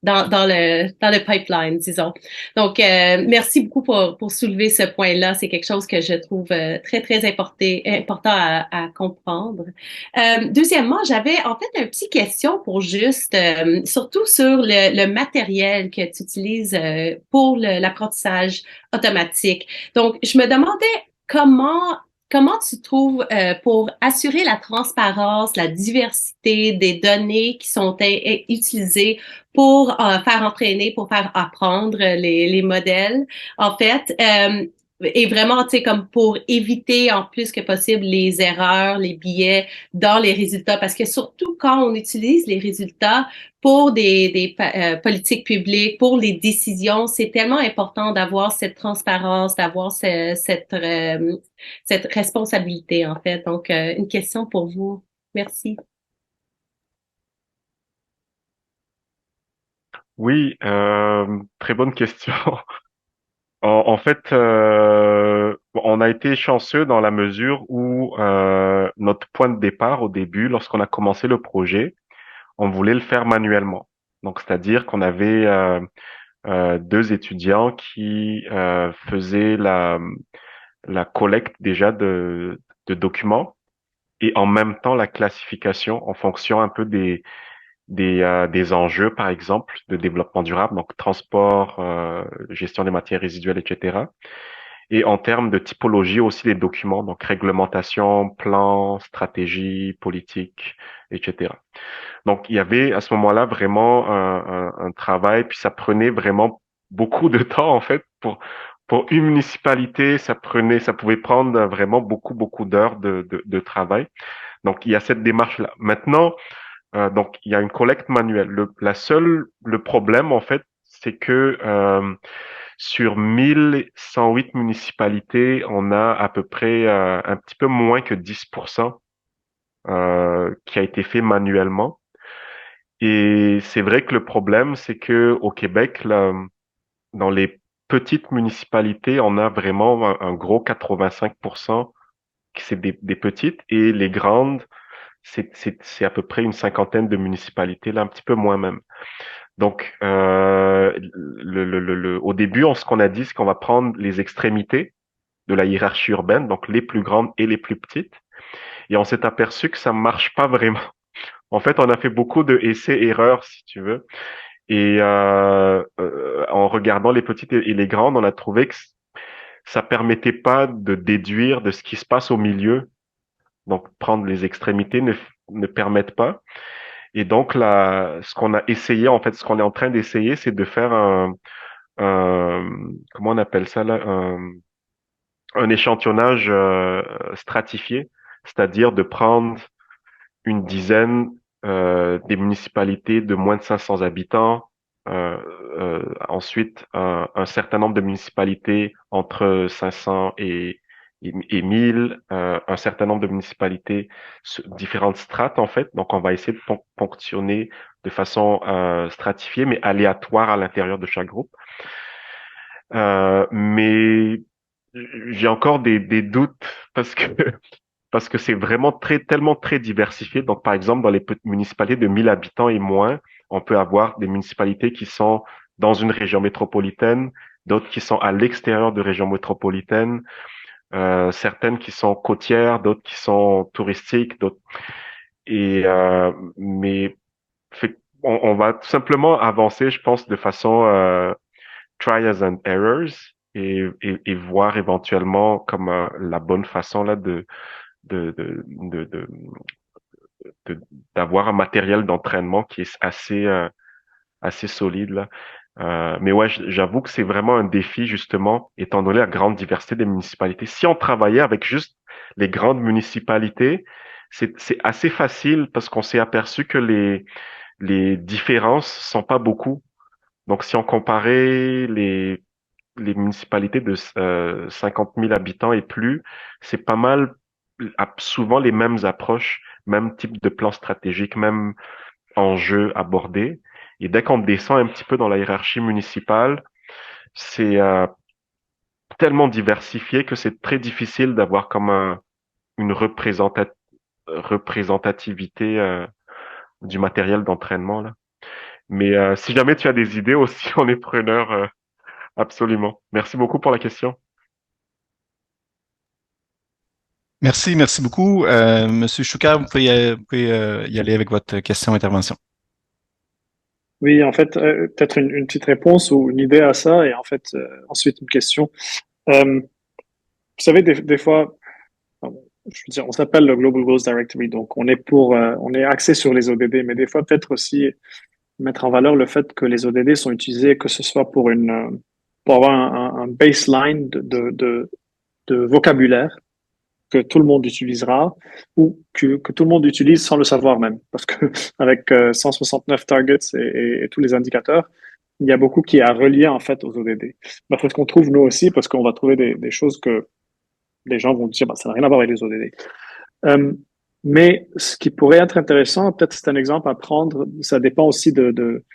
dans le pipeline, disons. Donc, merci beaucoup pour soulever ce point-là. C'est quelque chose que je trouve très, très important à comprendre. Deuxièmement, j'avais en fait une petite question pour juste, surtout sur le matériel que tu utilises pour l'apprentissage automatique. Donc, je me demandais comment tu trouves pour assurer la transparence, la diversité des données qui sont utilisées pour faire entraîner, pour faire apprendre les modèles, en fait, et vraiment, tu sais, comme pour éviter en plus que possible les erreurs, les biais dans les résultats, parce que surtout quand on utilise les résultats pour des politiques publiques, pour les décisions, c'est tellement important d'avoir cette transparence, d'avoir cette responsabilité, en fait. Donc, une question pour vous. Merci. Oui, très bonne question. En fait, on a été chanceux dans la mesure où notre point de départ au début, lorsqu'on a commencé le projet, on voulait le faire manuellement. Donc, c'est-à-dire qu'on avait deux étudiants qui faisaient la collecte déjà de documents et en même temps la classification en fonction un peu des enjeux, par exemple, de développement durable, donc transport, gestion des matières résiduelles, etc. Et en termes de typologie aussi des documents, donc réglementation, plan, stratégie, politique, etc. Donc il y avait à ce moment-là vraiment un travail, puis ça prenait vraiment beaucoup de temps en fait pour une municipalité, ça pouvait prendre vraiment beaucoup d'heures de travail. Donc il y a cette démarche-là. Maintenant, donc, il y a une collecte manuelle. Le problème, en fait, c'est que sur 1108 municipalités, on a à peu près un petit peu moins que 10% qui a été fait manuellement. Et c'est vrai que le problème, c'est que au Québec, là, dans les petites municipalités, on a vraiment un gros 85% qui c'est des petites et les grandes, c'est à peu près une cinquantaine de municipalités, là, un petit peu moins même. Donc, au début, ce qu'on a dit, c'est qu'on va prendre les extrémités de la hiérarchie urbaine, donc les plus grandes et les plus petites. Et on s'est aperçu que ça marche pas vraiment. En fait, on a fait beaucoup de essais-erreurs, si tu veux. Et en regardant les petites et les grandes, on a trouvé que ça permettait pas de déduire de ce qui se passe au milieu. Donc, prendre les extrémités ne permettent pas. Et donc, là, ce qu'on a essayé, en fait, ce qu'on est en train d'essayer, c'est de faire un, comment on appelle ça là, un échantillonnage stratifié, c'est-à-dire de prendre une dizaine des municipalités de moins de 500 habitants, euh, ensuite un certain nombre de municipalités entre 500 et 1000, un certain nombre de municipalités, différentes strates en fait. Donc on va essayer de ponctionner de façon stratifiée, mais aléatoire à l'intérieur de chaque groupe. Mais j'ai encore des doutes parce que parce que c'est vraiment tellement très diversifié. Donc, par exemple, dans les municipalités de 1000 habitants et moins, on peut avoir des municipalités qui sont dans une région métropolitaine, d'autres qui sont à l'extérieur de régions métropolitaines, certaines qui sont côtières, d'autres qui sont touristiques, d'autres. Et mais on va tout simplement avancer, je pense, de façon trials and errors et voir éventuellement comme la bonne façon là de, de, de, de, d'avoir un matériel d'entraînement qui est assez solide là. Mais ouais, j'avoue que c'est vraiment un défi, justement, étant donné la grande diversité des municipalités. Si on travaillait avec juste les grandes municipalités, c'est assez facile parce qu'on s'est aperçu que les différences sont pas beaucoup. Donc, si on comparait les municipalités de 50 000 habitants et plus, c'est pas mal, souvent les mêmes approches, même type de plan stratégique, même enjeux abordés. Et dès qu'on descend un petit peu dans la hiérarchie municipale, c'est tellement diversifié que c'est très difficile d'avoir comme une représentativité du matériel d'entraînement là. Mais si jamais tu as des idées aussi, on est preneur absolument. Merci beaucoup pour la question. Merci beaucoup. Monsieur Chouka, vous pouvez y aller avec votre question-intervention. Oui, en fait, peut-être une petite réponse ou une idée à ça, et en fait, ensuite une question. Vous savez, des fois, je veux dire, on s'appelle le Global Goals Directory, donc on est axé sur les ODD, mais des fois, peut-être aussi mettre en valeur le fait que les ODD sont utilisés, que ce soit pour avoir un baseline de vocabulaire que tout le monde utilisera ou que tout le monde utilise sans le savoir même. Parce que avec 169 targets et tous les indicateurs, il y a beaucoup qui est à relier en fait aux ODD. Bah, c'est ce qu'on trouve nous aussi parce qu'on va trouver des choses que les gens vont dire, bah, ça n'a rien à voir avec les ODD. Euh, mais ce qui pourrait être intéressant, peut-être c'est un exemple à prendre, ça dépend aussi de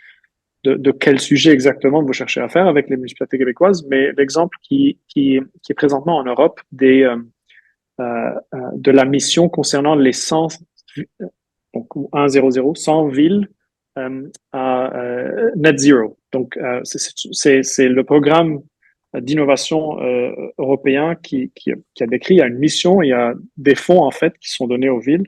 quel sujet exactement vous cherchez à faire avec les municipalités québécoises, mais l'exemple qui est présentement en Europe de la mission concernant les 100, donc 100 villes à net zero. Donc, c'est le programme d'innovation européen qui a décrit, il y a une mission, il y a des fonds en fait qui sont donnés aux villes.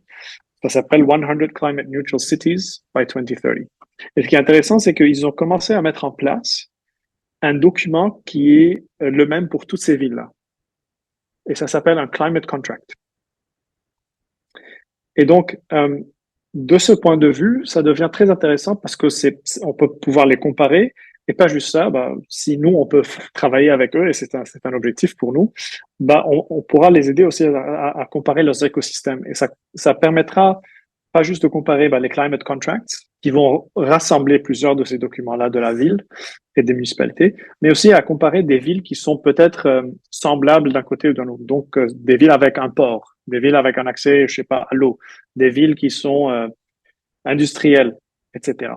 Ça s'appelle 100 Climate Neutral Cities by 2030. Et ce qui est intéressant, c'est qu'ils ont commencé à mettre en place un document qui est le même pour toutes ces villes-là. Et ça s'appelle un climate contract. Et donc, de ce point de vue, ça devient très intéressant parce que on peut pouvoir les comparer et pas juste ça. Bah, si nous, on peut travailler avec eux et c'est un objectif pour nous, bah, on pourra les aider aussi à comparer leurs écosystèmes et ça permettra pas juste de comparer bah, les climate contracts qui vont rassembler plusieurs de ces documents-là de la ville et des municipalités, mais aussi à comparer des villes qui sont peut-être semblables d'un côté ou d'un autre. Donc, des villes avec un port, des villes avec un accès, je sais pas, à l'eau, des villes qui sont industrielles, etc.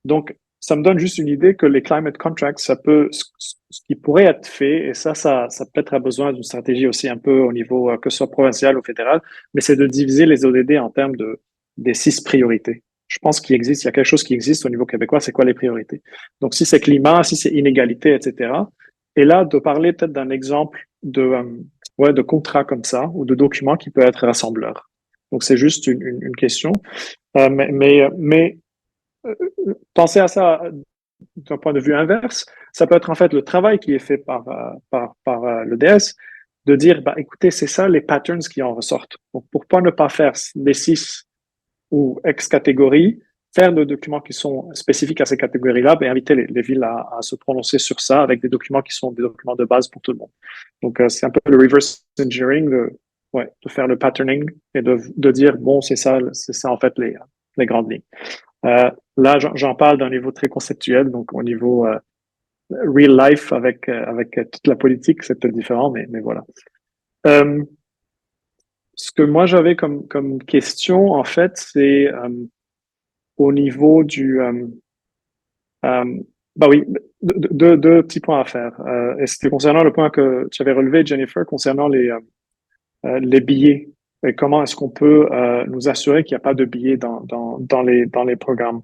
Donc, ça me donne juste une idée que les climate contracts, ce qui pourrait être fait, et ça peut-être a besoin d'une stratégie aussi un peu au niveau, que ce soit provincial ou fédéral, mais c'est de diviser les ODD en termes des 6 priorités. Je pense qu'il existe, il y a quelque chose qui existe au niveau québécois, c'est quoi les priorités? Donc, si c'est climat, si c'est inégalité, etc. Et là, de parler peut-être d'un exemple de contrat comme ça, ou de document qui peut être rassembleur. Donc, c'est juste une question. Mais penser à ça d'un point de vue inverse, ça peut être en fait le travail qui est fait par l'EDS de dire, bah, écoutez, c'est ça les patterns qui en ressortent. Donc, pourquoi ne pas faire les 6 ou X catégories, faire des documents qui sont spécifiques à ces catégories-là, ben, inviter les villes à se prononcer sur ça avec des documents qui sont des documents de base pour tout le monde. Donc, c'est un peu le reverse engineering de faire le patterning et de dire, bon, c'est ça en fait les grandes lignes. Là, j'en parle d'un niveau très conceptuel, donc au niveau real life avec toute la politique, c'est peut-être différent, mais voilà. Ce que moi j'avais comme question, en fait, c'est au niveau bah oui, deux petits points à faire. Et c'était concernant le point que tu avais relevé, Jennifer, concernant les billets. Et comment est-ce qu'on peut nous assurer qu'il n'y a pas de billets dans les programmes?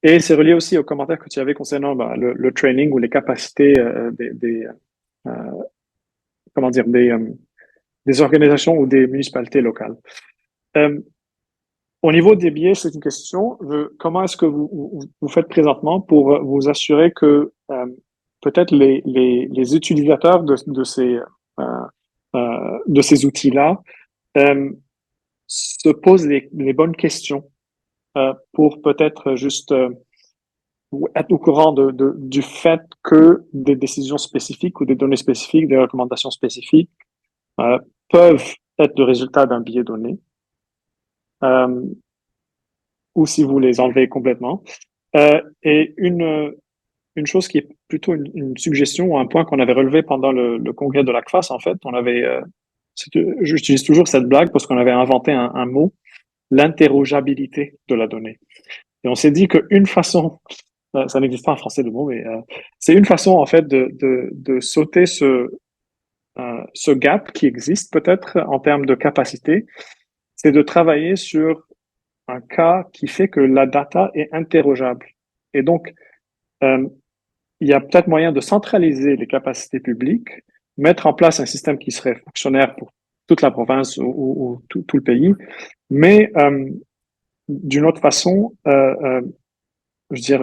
Et c'est relié aussi aux commentaires que tu avais concernant bah, le training ou les capacités euh, comment dire, des organisations ou des municipalités locales. Au niveau des billets, c'est une question. Comment est-ce que vous faites présentement pour vous assurer que peut-être les utilisateurs de ces outils-là se posent les bonnes questions pour peut-être juste être au courant du fait que des décisions spécifiques ou des données spécifiques, des recommandations spécifiques peuvent être le résultat d'un biais donné, ou si vous les enlevez complètement. Et une chose qui est plutôt une suggestion ou un point qu'on avait relevé pendant le congrès de l'ACFAS, en fait, j'utilise toujours cette blague parce qu'on avait inventé un mot, l'interrogeabilité de la donnée. Et on s'est dit qu'une façon, ça n'existe pas en français le mot, mais c'est une façon en fait de sauter ce gap qui existe peut-être en termes de capacité, c'est de travailler sur un cas qui fait que la data est interrogeable. Et donc, il y a peut-être moyen de centraliser les capacités publiques, mettre en place un système qui serait fonctionnaire pour toute la province ou tout le pays, mais d'une autre façon, je veux dire,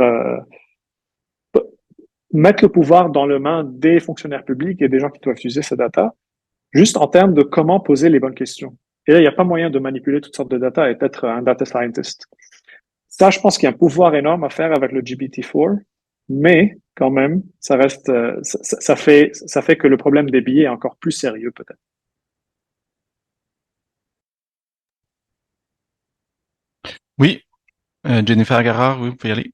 mettre le pouvoir dans les mains des fonctionnaires publics et des gens qui doivent utiliser ces data, juste en termes de comment poser les bonnes questions. Et là, il n'y a pas moyen de manipuler toutes sortes de data et d'être un data scientist. Ça, je pense qu'il y a un pouvoir énorme à faire avec le GPT-4, mais quand même, ça reste, ça fait que le problème des billets est encore plus sérieux peut-être. Oui, Jennifer Garrard, oui, vous pouvez y aller.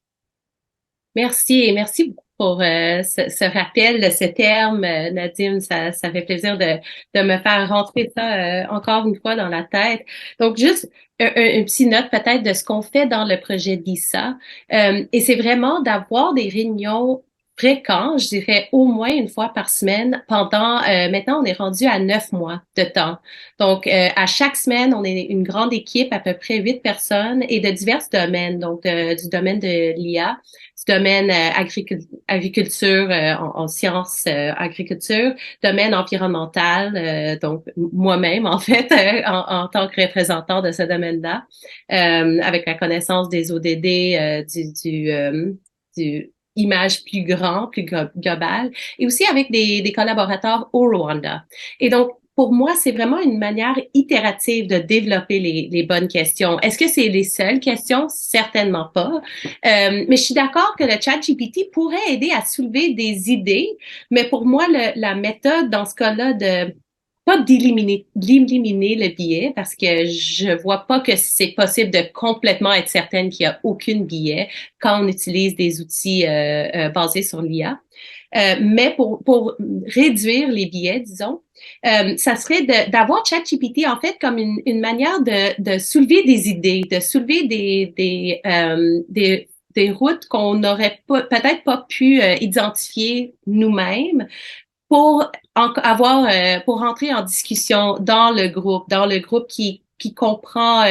Merci et merci beaucoup pour ce rappel de ce terme, Nadim. Ça fait plaisir de me faire rentrer ça encore une fois dans la tête. Donc, juste un petit note peut-être de ce qu'on fait dans le projet d'ISA. Et c'est vraiment d'avoir des réunions fréquentes, je dirais au moins une fois par semaine pendant, maintenant on est rendu à 9 mois de temps. Donc, à chaque semaine, on est une grande équipe, à peu près 8 personnes et de divers domaines, donc du domaine de l'IA, du domaine agriculture, en sciences agriculture, domaine environnemental, donc moi-même en fait, en tant que représentant de ce domaine-là, avec la connaissance des ODD, du image plus grand, plus globale, et aussi avec des collaborateurs au Rwanda. Et donc, pour moi, c'est vraiment une manière itérative de développer les bonnes questions. Est-ce que c'est les seules questions? Certainement pas. Mais je suis d'accord que le ChatGPT pourrait aider à soulever des idées, mais pour moi, la méthode dans ce cas-là de pas d'éliminer le biais parce que je vois pas que c'est possible de complètement être certaine qu'il y a aucun biais quand on utilise des outils basés sur l'IA. Mais pour réduire les biais, disons, ça serait d'avoir ChatGPT en fait comme une manière de soulever des idées, de soulever des routes qu'on n'aurait peut-être pas pu identifier nous-mêmes pour pour rentrer en discussion dans le groupe qui comprend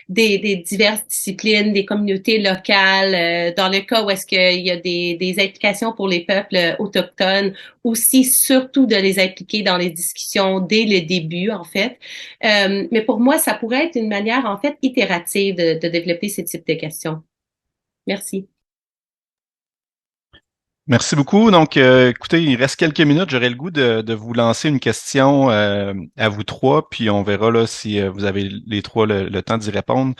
des diverses disciplines, des communautés locales, dans le cas où est-ce qu'il y a des implications pour les peuples autochtones, aussi surtout de les impliquer dans les discussions dès le début, en fait. Mais pour moi, ça pourrait être une manière, en fait, itérative de développer ce type de questions. Merci. Merci beaucoup. Donc, écoutez, il reste quelques minutes. J'aurais le goût de vous lancer une question à vous trois, puis on verra là si vous avez les trois le temps d'y répondre.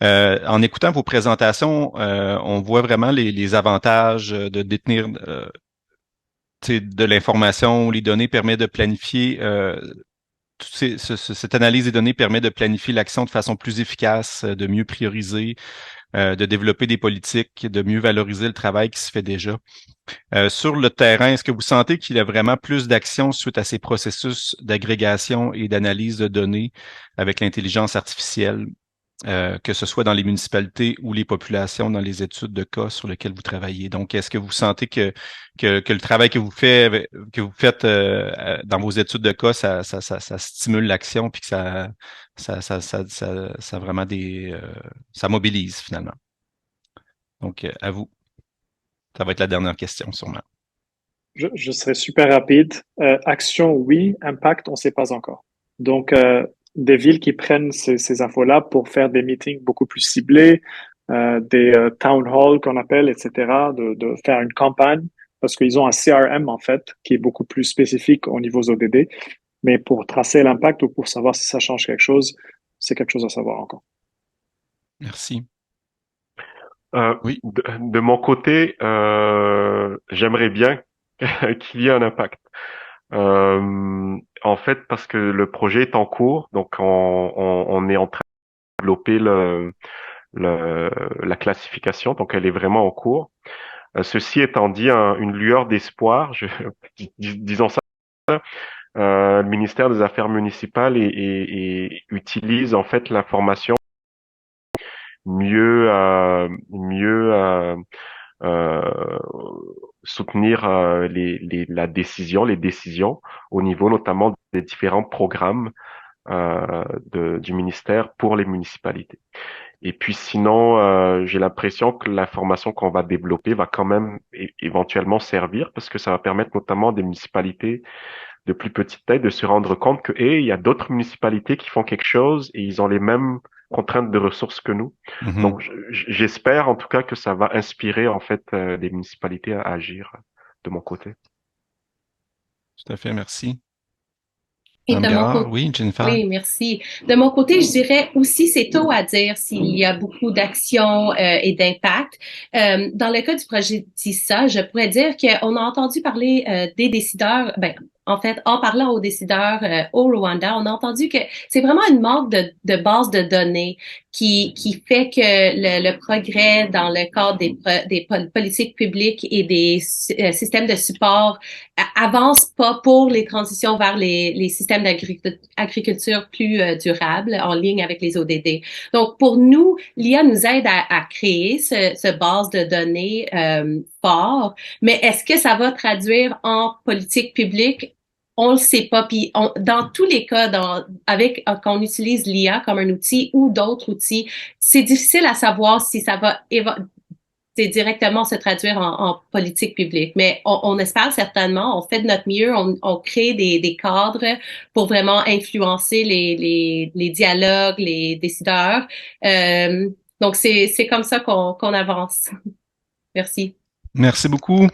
En écoutant vos présentations, on voit vraiment les avantages de détenir de l'information. Les données permettent de planifier. Cette analyse des données permet de planifier l'action de façon plus efficace, de mieux prioriser, de développer des politiques, de mieux valoriser le travail qui se fait déjà. Sur le terrain, est-ce que vous sentez qu'il y a vraiment plus d'action suite à ces processus d'agrégation et d'analyse de données avec l'intelligence artificielle, que ce soit dans les municipalités ou les populations dans les études de cas sur lesquelles vous travaillez? Donc, est-ce que vous sentez que le travail que vous faites dans vos études de cas, ça stimule l'action puis que ça vraiment ça mobilise finalement? Donc, à vous. Ça va être la dernière question, sûrement. Je serai super rapide. Action, oui. Impact, on ne sait pas encore. Donc, des villes qui prennent ces infos-là pour faire des meetings beaucoup plus ciblés, des town halls qu'on appelle, etc., de faire une campagne, parce qu'ils ont un CRM, en fait, qui est beaucoup plus spécifique au niveau ODD. Mais pour tracer l'impact ou pour savoir si ça change quelque chose, c'est quelque chose à savoir encore. Merci. Oui. De mon côté, j'aimerais bien qu'il y ait un impact. En fait, parce que le projet est en cours, donc on est en train de développer la classification, donc elle est vraiment en cours. Ceci étant dit, une lueur d'espoir, disons ça, le ministère des Affaires municipales et utilise en fait l'information mieux, euh, soutenir les décisions au niveau notamment des différents programmes du ministère pour les municipalités. Et puis sinon, j'ai l'impression que l'information qu'on va développer va quand même éventuellement servir parce que ça va permettre notamment à des municipalités de plus petite taille de se rendre compte que, il y a d'autres municipalités qui font quelque chose et ils ont les mêmes contraintes de ressources que nous. Mhm. Donc, j'espère en tout cas que ça va inspirer en fait les municipalités à agir de mon côté. Tout à fait, merci. Et Madame de mon Garard, côté, oui, Jennifer. oui, merci. De mon côté, je dirais aussi, c'est tôt à dire s'il y a beaucoup d'actions et d'impact. Dans le cas du projet DISA, je pourrais dire qu'on a entendu parler des décideurs, ben, en fait, en parlant aux décideurs au Rwanda, on a entendu que c'est vraiment une manque de base de données qui fait que le progrès dans le cadre des politiques publiques et des systèmes de support avance pas pour les transitions vers les systèmes d'agriculture plus durables en ligne avec les ODD. Donc, pour nous, l'IA nous aide à créer ce base de données fort, mais est-ce que ça va traduire en politique publique? On le sait pas. Puis dans tous les cas, quand on utilise l'IA comme un outil ou d'autres outils, c'est difficile à savoir si ça va directement se traduire en politique publique. Mais on espère certainement, on fait de notre mieux, on crée des cadres pour vraiment influencer les dialogues, les décideurs. Donc c'est comme ça qu'on avance. Merci. Merci beaucoup.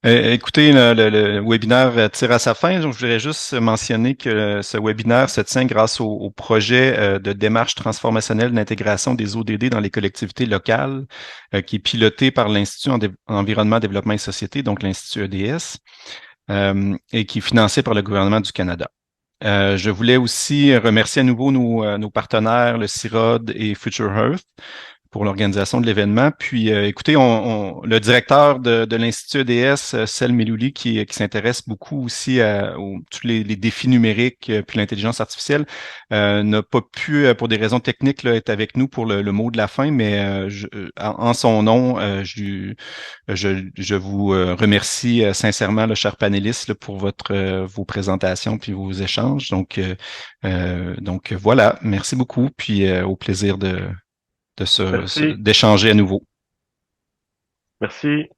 Écoutez, le webinaire tire à sa fin. Donc, je voudrais juste mentionner que ce webinaire se tient grâce au projet de démarche transformationnelle d'intégration des ODD dans les collectivités locales, qui est piloté par l'Institut en Environnement, Développement et Société, donc l'Institut EDS, et qui est financé par le gouvernement du Canada. Je voulais aussi remercier à nouveau nos partenaires, le CIROD et Future Earth, pour l'organisation de l'événement. Puis, écoutez, le directeur de l'Institut EDS, Sel Melouli, qui s'intéresse beaucoup aussi à tous les défis numériques puis l'intelligence artificielle, n'a pas pu, pour des raisons techniques, là, être avec nous pour le mot de la fin, mais en son nom, je vous remercie sincèrement, le cher panéliste, là, pour vos présentations puis vos échanges. Donc voilà, merci beaucoup, puis au plaisir Merci. d'échanger à nouveau. Merci.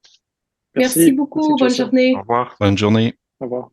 Merci beaucoup. Bonne journée. Au revoir. Bonne journée. Au revoir.